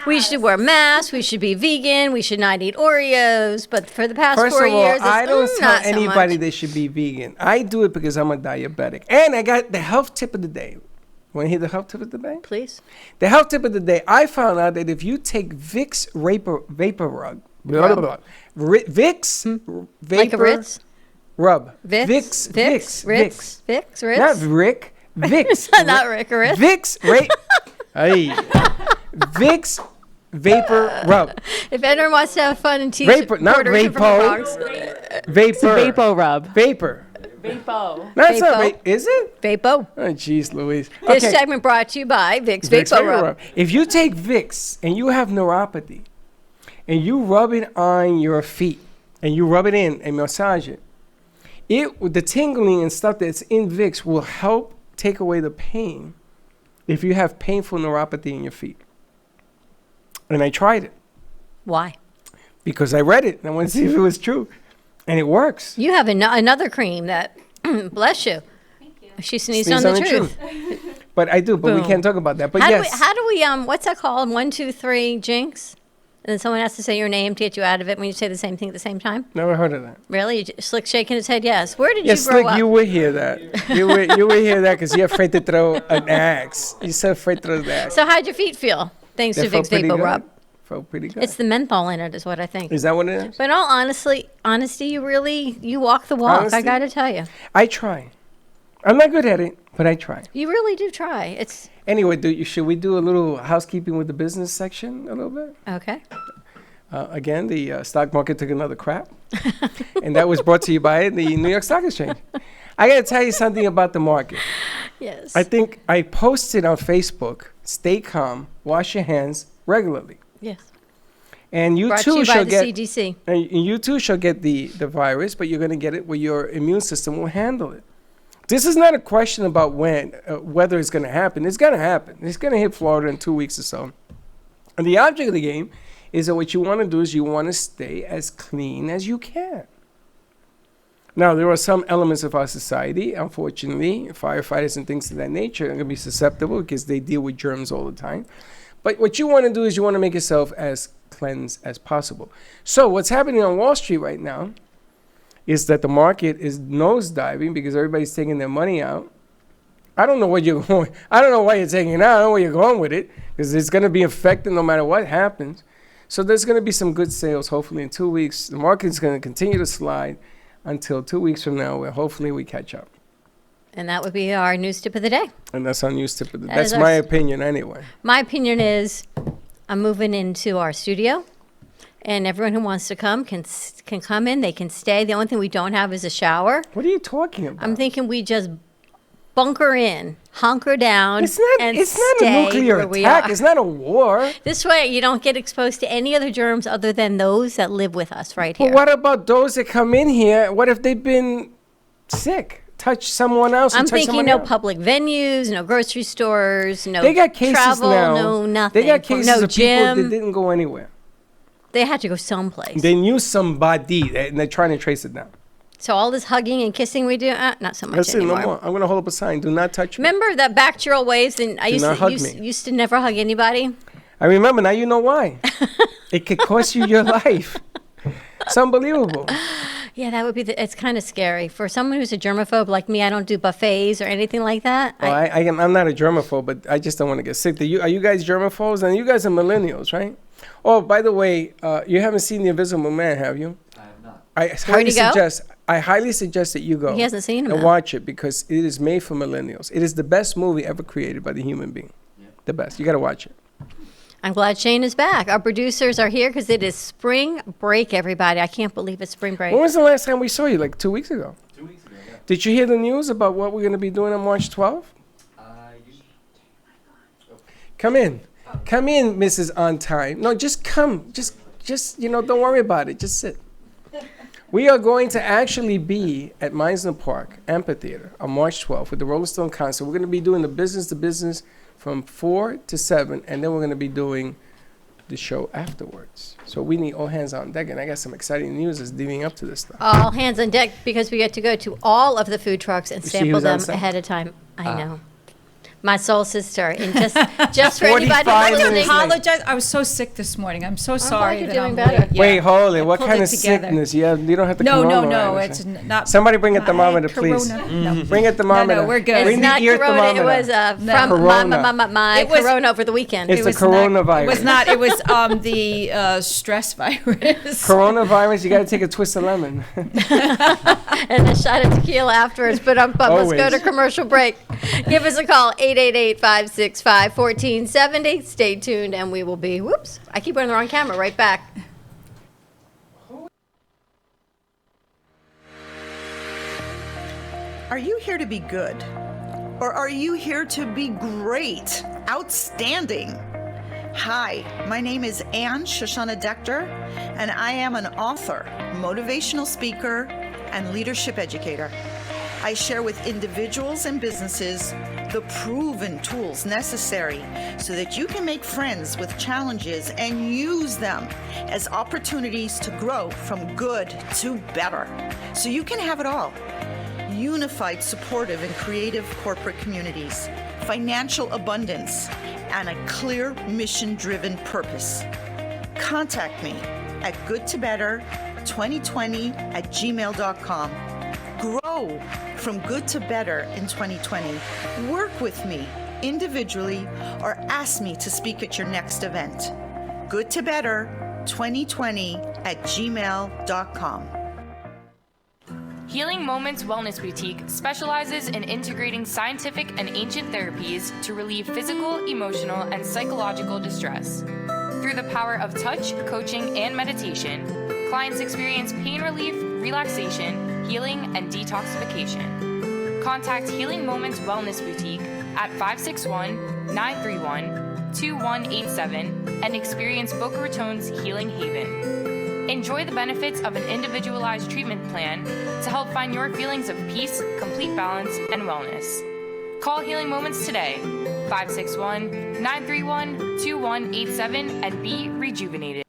We should wear masks. We should be vegan. We should not eat Oreos. But for the past First 4 of all, years, it's I don't tell not so anybody much. they should be vegan. I do it because I'm a diabetic. And I got the health tip of the day. Want to hear the health tip of the day? Please. The health tip of the day, I found out that if you take Vicks Vapor Rub, Vicks Like a Vapor Ritz? Rub. Vicks? Ritz. Ritz? Not Rick. Vicks. Not Rick or Ritz. Vicks Vicks Vapor Rub. If anyone wants to have fun and teach Vapor, not Puerto Rican from the Bronx, Vapor. Vapo rub. Vapor. Vapo. That's not Vapo. Is it? Vapo. Oh, jeez, Louise. This segment brought to you by Vicks Vicks Vapo Vapor Rub. Rub. If you take Vicks and you have neuropathy and you rub it on your feet and you rub it in and massage it, the tingling and stuff that's in Vicks will help take away the pain if you have painful neuropathy in your feet. And I tried it Why? because I read it and I wanted to see if it was true. And it works. You have another cream that, bless you. She sneezed on the truth. But I do, but we Boom. can't talk about that. But How yes. do we, what's that called? 1, 2, 3, jinx? And then someone has to say your name to get you out of it when you say the same thing at the same time? Never heard of that. Really? Slick shaking his head, yes. Where did Yes, you grow Slick, up? you would hear that. You would hear that because you're afraid to throw an axe. You're so afraid to throw the axe. So how'd your feet feel? Thanks They to felt Vicks pretty Vapor good. Rub. Felt pretty good. It's the menthol in it is what I think. Is that what it is? But in all honesty, you walk the walk. Honesty? I got to tell you. I try. I'm not good at it, but I try. You really do try. It's Anyway, should we do a little housekeeping with the business section a little bit? okay. Again, the stock market took another crap, and that was brought to you by the New York Stock Exchange. I got to tell you something about the market. Yes. I think I posted on Facebook, stay calm, wash your hands regularly. Yes. And you Brought to too you by shall the get CDC. and you too shall get the virus, but you're going to get it where your immune system will handle it. This is not a question about whether it's going to happen. It's going to happen. It's going to hit Florida in 2 weeks or so. And the object of the game is that what you want to do is you want to stay as clean as you can. Now, there are some elements of our society, unfortunately, firefighters and things of that nature are going to be susceptible because they deal with germs all the time. But what you want to do is you want to make yourself as cleansed as possible. So what's happening on Wall Street right now is that the market is nosediving because everybody's taking their money out. I don't know what you're going. I don't know why you're taking it out. I don't know where you're going with it because it's going to be affected no matter what happens. So there's going to be some good sales hopefully in 2 weeks. The market is going to continue to slide until 2 weeks from now where hopefully we catch up. And that would be our news tip of the day. And that's our news tip of the day. That That's is my our- opinion anyway. My opinion is I'm moving into our studio, and everyone who wants to come can come in. They can stay. The only thing we don't have is a shower. What are you talking about? I'm thinking we just bunker in, hunker down, It's not and a stay nuclear where we attack. are. It's not a war. This way, you don't get exposed to any other germs other than those that live with us right here. But what about those that come in here? What if they've been sick? Touch someone else? I'm touch thinking someone no else? public venues, no grocery stores, no They got cases travel, now. no nothing. They got cases no of people that gym. didn't go anywhere. They had to go someplace. They knew somebody, and they're trying to trace it down. So all this hugging and kissing we do, not so much That's it, anymore. no more. I'm going to hold up a sign. Do not touch me. Remember that bacterial waves? And I not hug me. used to never hug anybody. I remember. Now you know why. It could cost you your life. It's unbelievable. Yeah, that would be. It's kind of scary for someone who's a germaphobe like me. I don't do buffets or anything like that. Well, I'm not a germaphobe, but I just don't want to get sick. Are you guys germaphobes? And you guys are millennials, right? Oh, by the way, you haven't seen The Invisible Man, have you? I have not. I highly suggest that you go. He hasn't seen him, and though. watch it because it is made for millennials. It is the best movie ever created by the human being. The best. You got to watch it. I'm glad Shane is back. Our producers are here because it is spring break, everybody. I can't believe it's spring break. When was the last time we saw you? Like 2 weeks ago. 2 weeks ago. Yeah. Did you hear the news about what we're going to be doing on March 12th? Come in. Come in, Mrs. On Time. No, just come. Just don't worry about it. Just sit. We are going to actually be at Meisner Park Amphitheater on March 12th with the Rolling Stone concert. We're going to be doing the business to business from 4 to 7, and then we're going to be doing the show afterwards. So we need all hands on deck, and I got some exciting news that's leading up to this stuff. All hands on deck because we get to go to all of the food trucks and You see sample who's on them set? ahead of time. I know. My soul sister. And just for anybody 45 listening. minutes Apologize. I was so sick this morning. I'm so sorry you're that doing I'm better. late. Yeah. Wait, hold it. I What pulled kind it of together. sickness? You don't have to No, coronavirus, it's right? not. Somebody bring a not thermometer, please. Corona. No. Bring a thermometer. No, we're good. We It's need not your Corona. It thermometer. was No. from Corona. my It was- Corona over the weekend. It's It the was not- coronavirus. It was not. It was the stress virus. Coronavirus, you got to take a twist of lemon. And a shot of tequila afterwards. But let's go Always. to commercial break. Give us a call, 888-565-1470. Stay tuned, and we will be, whoops, I keep wearing the wrong camera, right back. Are you here to be good? Or are you here to be great, outstanding? Hi, my name is Ann Shoshana Dector, and I am an author, motivational speaker, and leadership educator. I share with individuals and businesses the proven tools necessary so that you can make friends with challenges and use them as opportunities to grow from good to better. So you can have it all. Unified, supportive, and creative corporate communities, financial abundance, and a clear mission-driven purpose. Contact me at goodtobetter2020@gmail.com. Grow from good to better in 2020. Work with me individually or ask me to speak at your next event. goodtobetter2020@gmail.com. Healing Moments Wellness Boutique specializes in integrating scientific and ancient therapies to relieve physical, emotional, and psychological distress. Through the power of touch, coaching, and meditation, clients experience pain relief, relaxation, healing, and detoxification. Contact Healing Moments Wellness Boutique at 561-931-2187 and experience Boca Raton's Healing Haven. Enjoy the benefits of an individualized treatment plan to help find your feelings of peace, complete balance, and wellness. Call Healing Moments today, 561-931-2187, and be rejuvenated.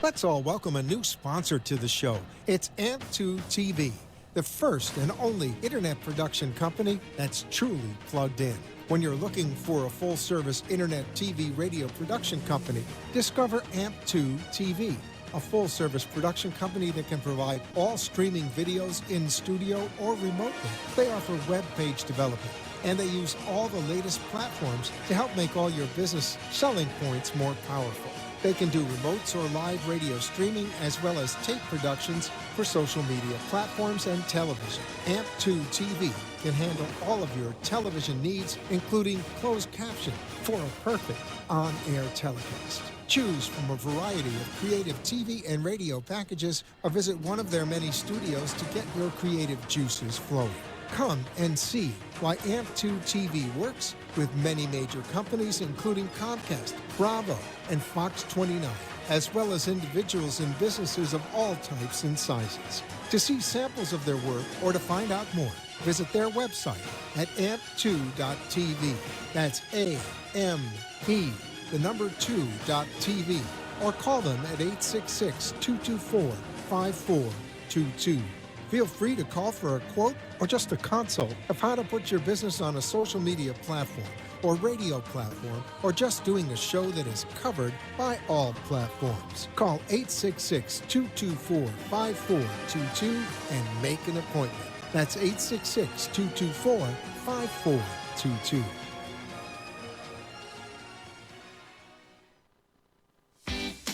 Let's all welcome a new sponsor to the show. It's AMP2 TV, the first and only internet production company that's truly plugged in. When you're looking for a full-service internet TV radio production company, discover AMP2 TV, a full-service production company that can provide all streaming videos in studio or remotely. They offer web page development, and they use all the latest platforms to help make all your business selling points more powerful. They can do remotes or live radio streaming as well as tape productions for social media platforms and television. AMP2 TV can handle all of your television needs, including closed caption for a perfect on-air telecast. Choose from a variety of creative TV and radio packages or visit one of their many studios to get your creative juices flowing. Come and see why AMP2 TV works with many major companies, including Comcast, Bravo, and Fox 29, as well as individuals and businesses of all types and sizes. To see samples of their work or to find out more, visit their website at amp2.tv. That's AMP, the number 2.tv, or call them at 866-224-5422. Feel free to call for a quote or just a consult of how to put your business on a social media platform or radio platform, or just doing a show that is covered by all platforms. Call 866-224-5422 and make an appointment. That's 866-224-5422.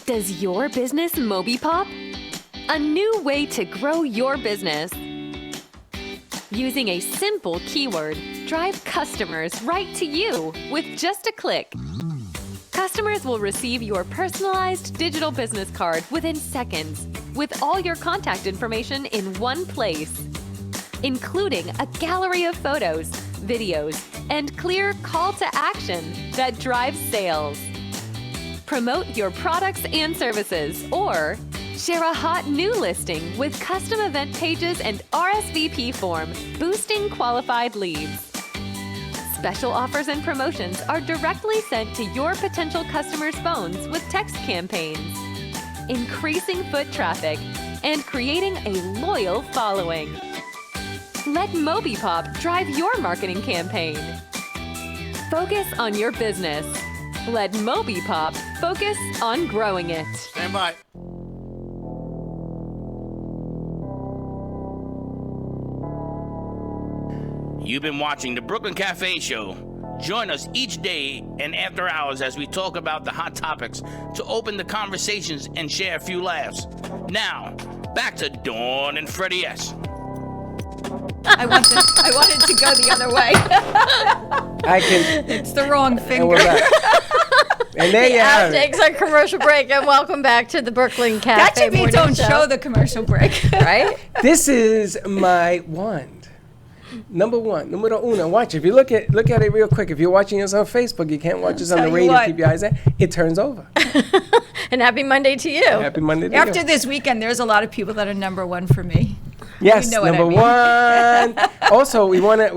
Does your business MobiPop? A new way to grow your business. Using a simple keyword, drive customers right to you with just a click. Customers will receive your personalized digital business card within seconds with all your contact information in one place, including a gallery of photos, videos, and clear call to action that drives sales. Promote your products and services, or share a hot new listing with custom event pages and RSVP form, boosting qualified leads. Special offers and promotions are directly sent to your potential customers' phones with text campaigns, increasing foot traffic and creating a loyal following. Let MobiPop drive your marketing campaign. Focus on your business. Let MobiPop focus on growing it. Stand by. You've been watching the Brooklyn Cafe Show. Join us each day and after hours as we talk about the hot topics to open the conversations and share a few laughs. Now, back to Dawn and Freddie S. I wanted to go the other way. It's the wrong finger. And we're back. And there you have it. Takes our commercial break, and welcome back to the Brooklyn Cafe. That should be Morning don't Show. show the commercial break, right? This is my wand. Number one, numero uno. Watch. If you look at it real quick. If you're watching us on Facebook, you can't watch us on the radio. Keep your eyes on. It turns over. And happy Monday to you. Happy Monday to you. After this weekend, there's a lot of people that are number one for me. Yes, You know what I number mean. one. Also, we wanna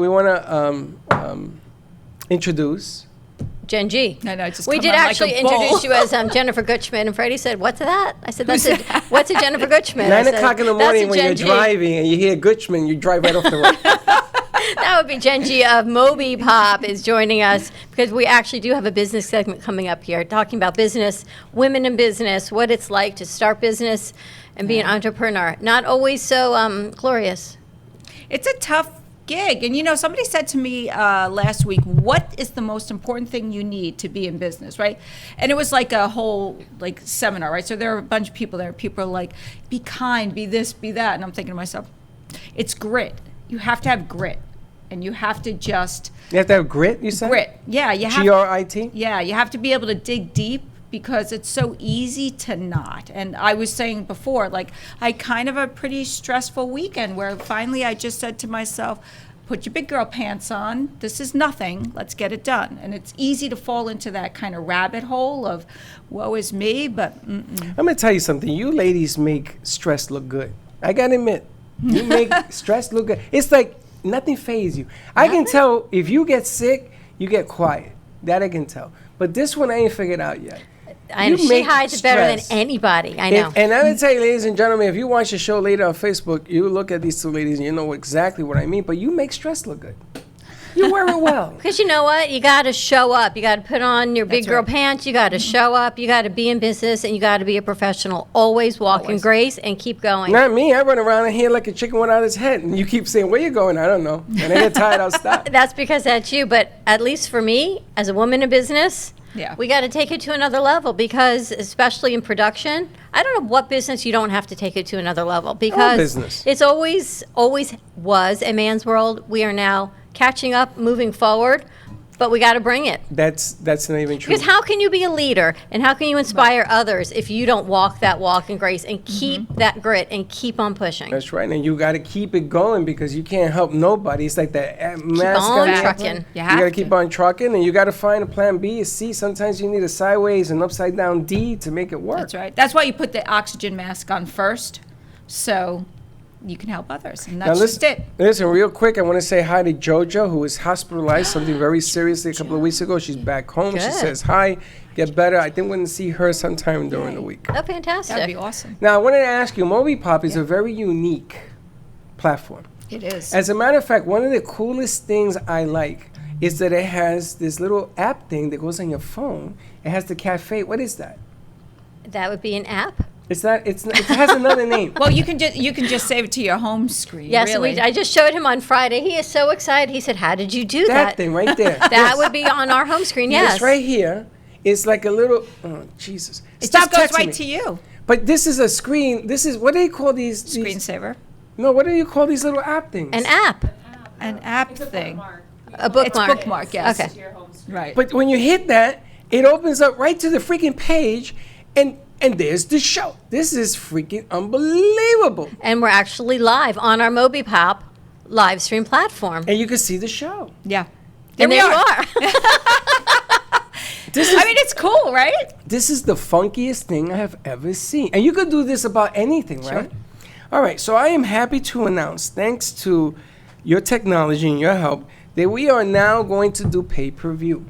introduce. Jen G. No, just We come did on like actually a bull. introduce you as Jennifer Gutschmidt, and Freddie said, "What's that?" I said, "What's a Jennifer Gutschmidt?" 9 o'clock in the "That's a morning when Jen you're G." driving and you hear Gutschman, you drive right off the road. That would be Jen G of Moby Pop is joining us because we actually do have a business segment coming up here talking about business, women in business, what it's like to start business and be an entrepreneur. Not always so glorious. It's a tough gig. And, somebody said to me last week, what is the most important thing you need to be in business, right? And it was like a whole, seminar, right? So there are a bunch of people there. People are like, be kind, be this, be that. And I'm thinking to myself, it's grit. You have to have grit. And you have to just... You have to have grit, you said? Grit. Yeah. You have G-R-I-T? Yeah. You have to be able to dig deep because it's so easy to not. And I was saying before, I kind of a pretty stressful weekend where finally I just said to myself, put your big girl pants on. This is nothing. Let's get it done. And it's easy to fall into that kind of rabbit hole of woe is me, but I'm going to tell you something. You ladies make stress look good. I got to admit, you make stress look good. It's like nothing phases you. I can tell if you get sick, you get quiet. That I can tell. But this one I ain't figured out yet. And she hides it better than anybody. I know. And I'm going to tell you, ladies and gentlemen, if you watch the show later on Facebook, you look at these two ladies and you know exactly what I mean. But you make stress look good. You wear it well. Because you know what? You got to show up. You got to put on your big girl pants. You got to show up. You got to be in business, and you got to be a professional. Always walk in grace and keep going. Not me. I run around in here like a chicken without its head. And you keep saying, where you going? I don't know. And I get tired, I'll stop. That's because that's you. But at least for me, as a woman in business, yeah, we got to take it to another level because, especially in production, I don't know what business you don't have to take it to another level because business. It's always was a man's world. We are now catching up, moving forward, but we got to bring it. That's not even true. Because how can you be a leader and how can you inspire others if you don't walk that walk in grace and keep that grit and keep on pushing? That's right, and you got to keep it going because you can't help nobody. It's like that mask on trucking. You got to keep on trucking, and you got to find a plan B, a C. Sometimes you need a sideways and upside down D to make it work. That's right. That's why you put the oxygen mask on first, so you can help others, and that's just it. Listen, real quick, I want to say hi to JoJo, who was hospitalized something very seriously a couple of weeks ago. She's back home. Good. She says hi, get better. I think we're going to see her sometime during the week. Oh, fantastic. That'd be awesome. Now, I wanted to ask you, Moby Pop is a very unique platform. It is. As a matter of fact, one of the coolest things I like is that it has this little app thing that goes on your phone. It has the cafe. What is that? That would be an app? It's not. It has another name. Well, you can just save it to your home screen. Yes, really. I just showed him on Friday. He is so excited. He said, "How did you do that?" That thing right there. That would be on our home screen. Yes, It's right here. It's like a little. Oh Jesus! It Stop just goes texting right me. to you. But this is a screen. This is what do you call these? Screensaver. No, what do you call these little app things? an app, An app thing. a bookmark. It's bookmark. Yes. Okay. Right. But when you hit that, it opens up right to the freaking page, and there's the show. This is freaking unbelievable. And we're actually live on our Moby Pop live stream platform. And you can see the show. Yeah. And there you are. It's cool, right? This is the funkiest thing I have ever seen. And you could do this about anything, right? All right, so I am happy to announce, thanks to your technology and your help, that we are now going to do pay-per-view.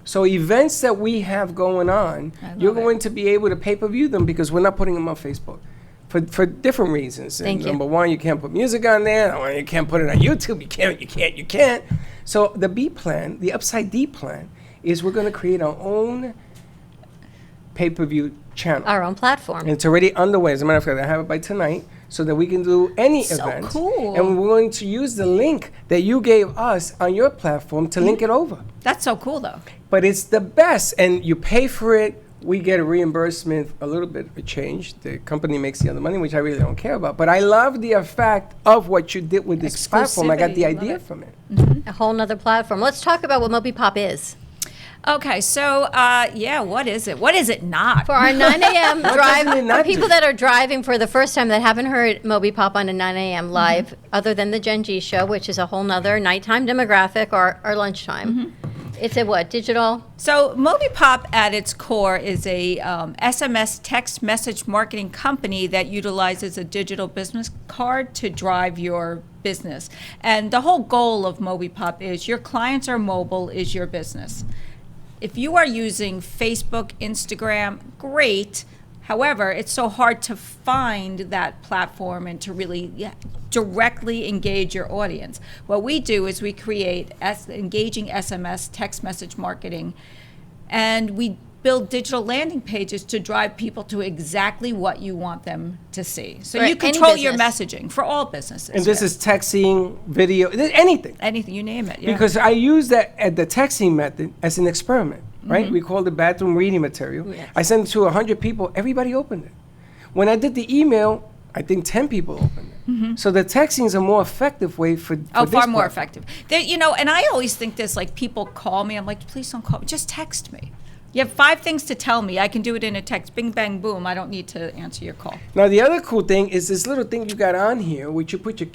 So events that we have going on, you're going to be able to pay-per-view them because we're not putting them on Facebook for different reasons. Thank you. Number one, you can't put music on there. You can't put it on YouTube. You can't. So the B plan, the Upside D plan, is we're going to create our own pay-per-view channel. Our own platform. And it's already underway. As a matter of fact, I have it by tonight so that we can do any event. Cool. And we're going to use the link that you gave us on your platform to link it over. That's so cool, though. But it's the best, and you pay for it. We get a reimbursement, a little bit of a change. The company makes the other money, which I really don't care about. But I love the effect of what you did with this platform. I got the idea from it. A whole nother platform. Let's talk about what Moby Pop is. Okay, so what is it? What is it not? For our 9 a.m. What drive, doesn't it not for people do? that are driving for the first time that haven't heard Moby Pop on a 9 a.m. live, other than the Gen G show, which is a whole nother nighttime demographic or lunchtime. It's a what? Digital? So MobiPop at its core is a SMS text message marketing company that utilizes a digital business card to drive your business. And the whole goal of MobiPop is your clients are mobile, is your business. If you are using Facebook, Instagram, great. However, it's so hard to find that platform and to really directly engage your audience. What we do is we create engaging SMS text message marketing, and we build digital landing pages to drive people to exactly what you want them to see. So For you any control your business. messaging for all businesses. And this is texting, video, anything. anything, you name it. Yeah. Because I use that at the texting method as an experiment, right? We called it bathroom reading material. Yes. I sent it to 100 people. Everybody opened it. When I did the email, I think 10 people opened it. So the texting is a more effective way for Oh, this far more platform. effective. There, and I always think this, like, people call me. I'm like, please don't call me. Just text me. You have 5 things to tell me. I can do it in a text. Bing, bang, boom. I don't need to answer your call. Now the other cool thing is this little thing you got on here, which you put your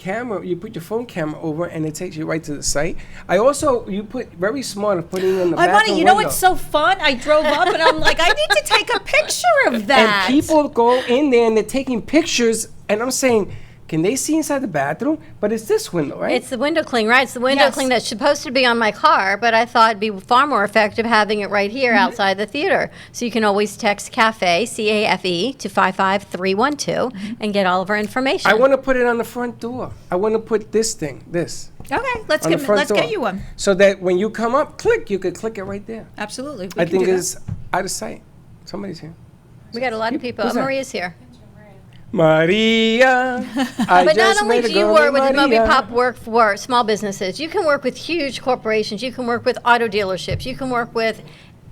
phone camera over, and it takes you right to the site. You put very smart of putting in the I want bathroom to, you know window. what's so fun? I drove up and I'm like, I need to take a picture of that. And people go in there and they're taking pictures, and I'm saying, can they see inside the bathroom? But it's this window, right? It's the window cling, right? It's the window Yes. cling that's supposed to be on my car, but I thought it'd be far more effective having it right here outside the theater. So you can always text CAFE, C-A-F-E, to 55312 and get all of our information. I want to put it on the front door. I want to put this. Okay, let's on the front door. get you one. So that when you come up, you could click it right there. Absolutely. I think it's out of sight. Somebody's here. We got a lot of people. Who's that? Maria's here. Maria. But not only do you work with Maria. MobiPop work for small businesses, you can work with huge corporations, you can work with auto dealerships, you can work with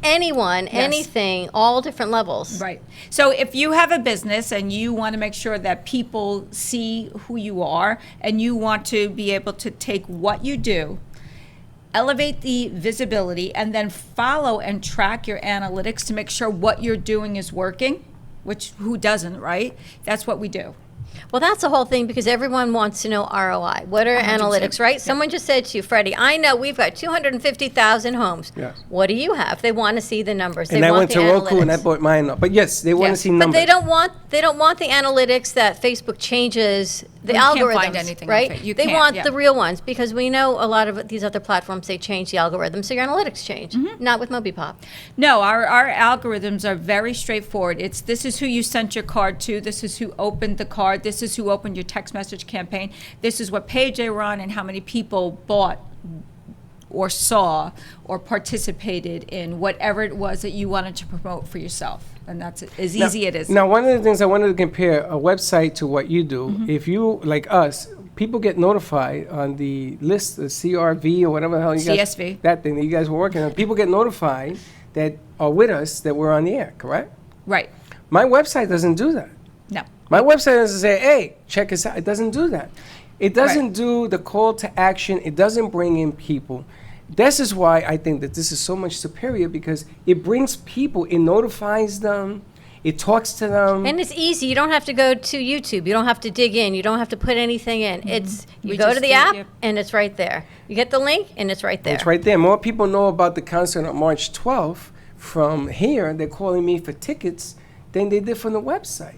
anyone, anything, all different levels. Right. So if you have a business and you want to make sure that people see who you are, and you want to be able to take what you do, elevate the visibility, and then follow and track your analytics to make sure what you're doing is working, which who doesn't, right? That's what we do. Well, that's the whole thing, because everyone wants to know ROI. What are 100%. analytics, right? Someone just said to you, Freddie, I know we've got 250,000 homes. Yes. What do you have? They want to see the numbers. And they I want went to the Roku and I analytics. bought mine up. But yes, they want to Yes. see But numbers. they don't want the analytics that Facebook changes the You algorithms, can't find anything on right? Fa- you They can't, want yeah. the real ones, because we know a lot of these other platforms, they change the algorithm, so your analytics change. Not with MobiPop. No, our algorithms are very straightforward. This is who you sent your card to, this is who opened the card, this is who opened your text message campaign, this is what page they were on, and how many people bought or saw or participated in whatever it was that you wanted to promote for yourself. And that's as easy it is. Now, one of the things I wanted to compare a website to what you do. If you, like us, people get notified on the list, the CRV or whatever the hell you guys, CSV. that thing that you guys were working on. People get notified that are with us that we're on the air, correct? Right. My website doesn't do that. No. My website doesn't say, hey, check us out. It doesn't do that. It doesn't do the call to action. It doesn't bring in people. This is why I think that this is so much superior, because it brings people, it notifies them, it talks to them. And it's easy. You don't have to go to YouTube. You don't have to dig in. You don't have to put anything in. It's you We go to just the do- app yep. and it's right there. You get the link and it's right there. It's right there. More people know about the concert on March 12th from here. They're calling me for tickets than they did from the website.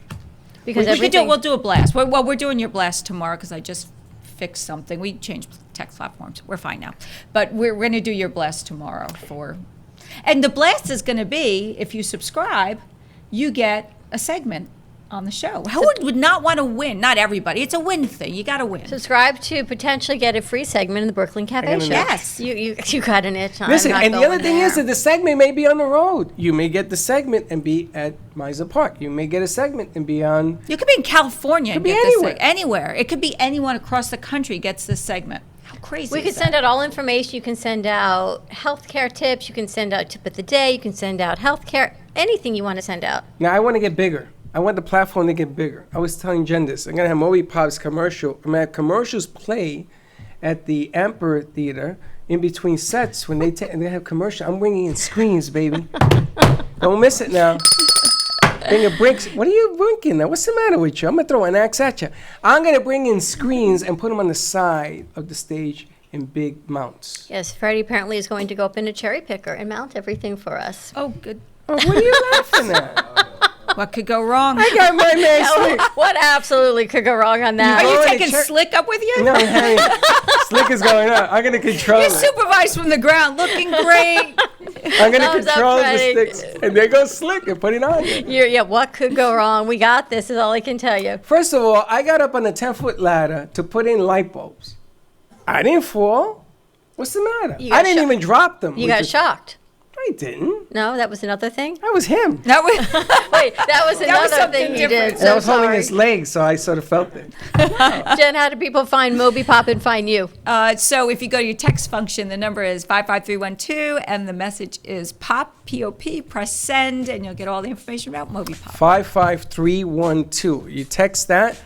Because We can everything. we'll do a blast. Well, we're doing your blast tomorrow because I just fixed something. We changed text platforms. We're fine now. But we're going to do your blast tomorrow and the blast is going to be, if you subscribe, you get a segment on the show. Who would not want to win? Not everybody. It's a win thing. You got to win. Subscribe to potentially get a free segment in the Brooklyn Cafe got an Show. itch. Yes. You got an itch. Listen, I'm not and the other going thing is there. that the segment may be on the road. You may get the segment and be at Misa Park. You may get a segment and be on. You could be in California and Could be get this anywhere. anywhere. It could be anyone across the country gets this segment. How crazy We is could that? send out all information. You can send out healthcare tips. You can send out tip of the day. You can send out healthcare. Anything you want to send out. Now, I want to get bigger. I want the platform to get bigger. I was telling Jen this. I'm going to have MobiPop's commercial. I'm going to have commercials play at the Amphitheater in between sets when they have commercial. I'm bringing in screens, baby. Don't miss it now. Bring a bricks. What are you blinking now? What's the matter with you? I'm going to throw an axe at you. I'm going to bring in screens and put them on the side of the stage in big mounts. Yes, Freddie apparently is going to go up in a cherry picker and mount everything for us. Oh, good. Oh, what are you laughing at? What could go wrong? I got my man Slick. What absolutely could go wrong on that? Are you already taking Slick up with you? No, honey. Slick is going up. I'm going to control You it. supervise from the ground, looking great. I'm going to Thumbs up, control the Freddie. sticks. And there goes Slick and put it on you. Yeah, what could go wrong? We got this, is all I can tell you. First of all, I got up on a 10-foot ladder to put in light bulbs. I didn't fall. What's the matter? You got I didn't shocked. even drop them. You got shocked. I didn't. No, that was another thing? That was him. That was, Wait, that was another something thing you different. did. And I So was holding sorry. his leg, so I sort of felt it. Jen, how do people find Moby Pop and find you? so if you go to your text function, the number is 55312, and the message is POP, P-O-P, press send, and you'll get all the information about Moby Pop. 55312. You text that,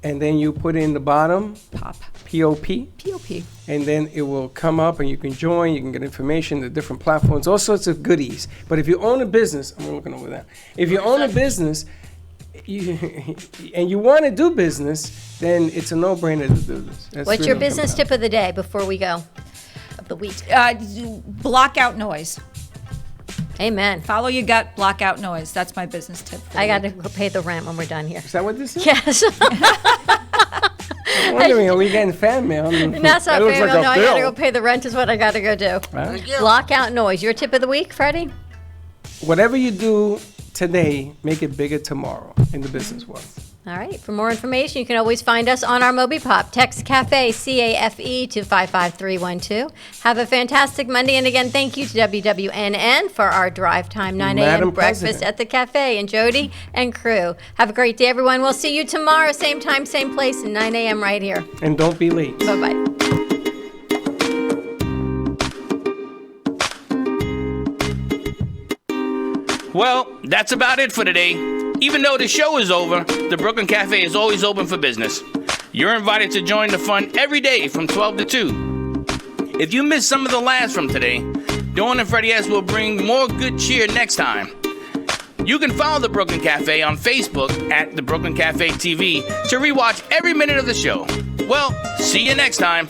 and then you put in the bottom, Pop, P-O-P, P-O-P. and then it will come up and you can join, you can get information, the different platforms, all sorts of goodies. But if you own a business, I'm looking over there. If you own a business and you want to do business, then it's a no-brainer to do this. That's What's your really business come down. tip of the day before we go? Of the week. Block out noise. Amen. Follow your gut, block out noise. That's my business tip. for I the got to week. go pay the rent when we're done here. Is that what this is? Yes. I'm wondering, are we getting fan mail? That's not That looks fair. like a No, I got to bill. go pay the rent is what I got to go do. Right? Block out noise. Your tip of the week, Freddie? Whatever you do today, make it bigger tomorrow in the business world. All right. For more information, you can always find us on our Moby Pop. Text CAFE, C-A-F-E, to 55312. Have a fantastic Monday. And again, thank you to WWNN for our drive time 9 a.m. Madam breakfast President. at the cafe. And Jody and crew. Have a great day, everyone. We'll see you tomorrow, same time, same place, 9 a.m. right here. And don't be late. Bye-bye. Well, that's about it for today. Even though the show is over, the Brooklyn Cafe is always open for business. You're invited to join the fun every day from 12 to 2. If you missed some of the laughs from today, Dawn and Freddie S. will bring more good cheer next time. You can follow the Brooklyn Cafe on Facebook at the Brooklyn Cafe TV to rewatch every minute of the show. Well, see you next time.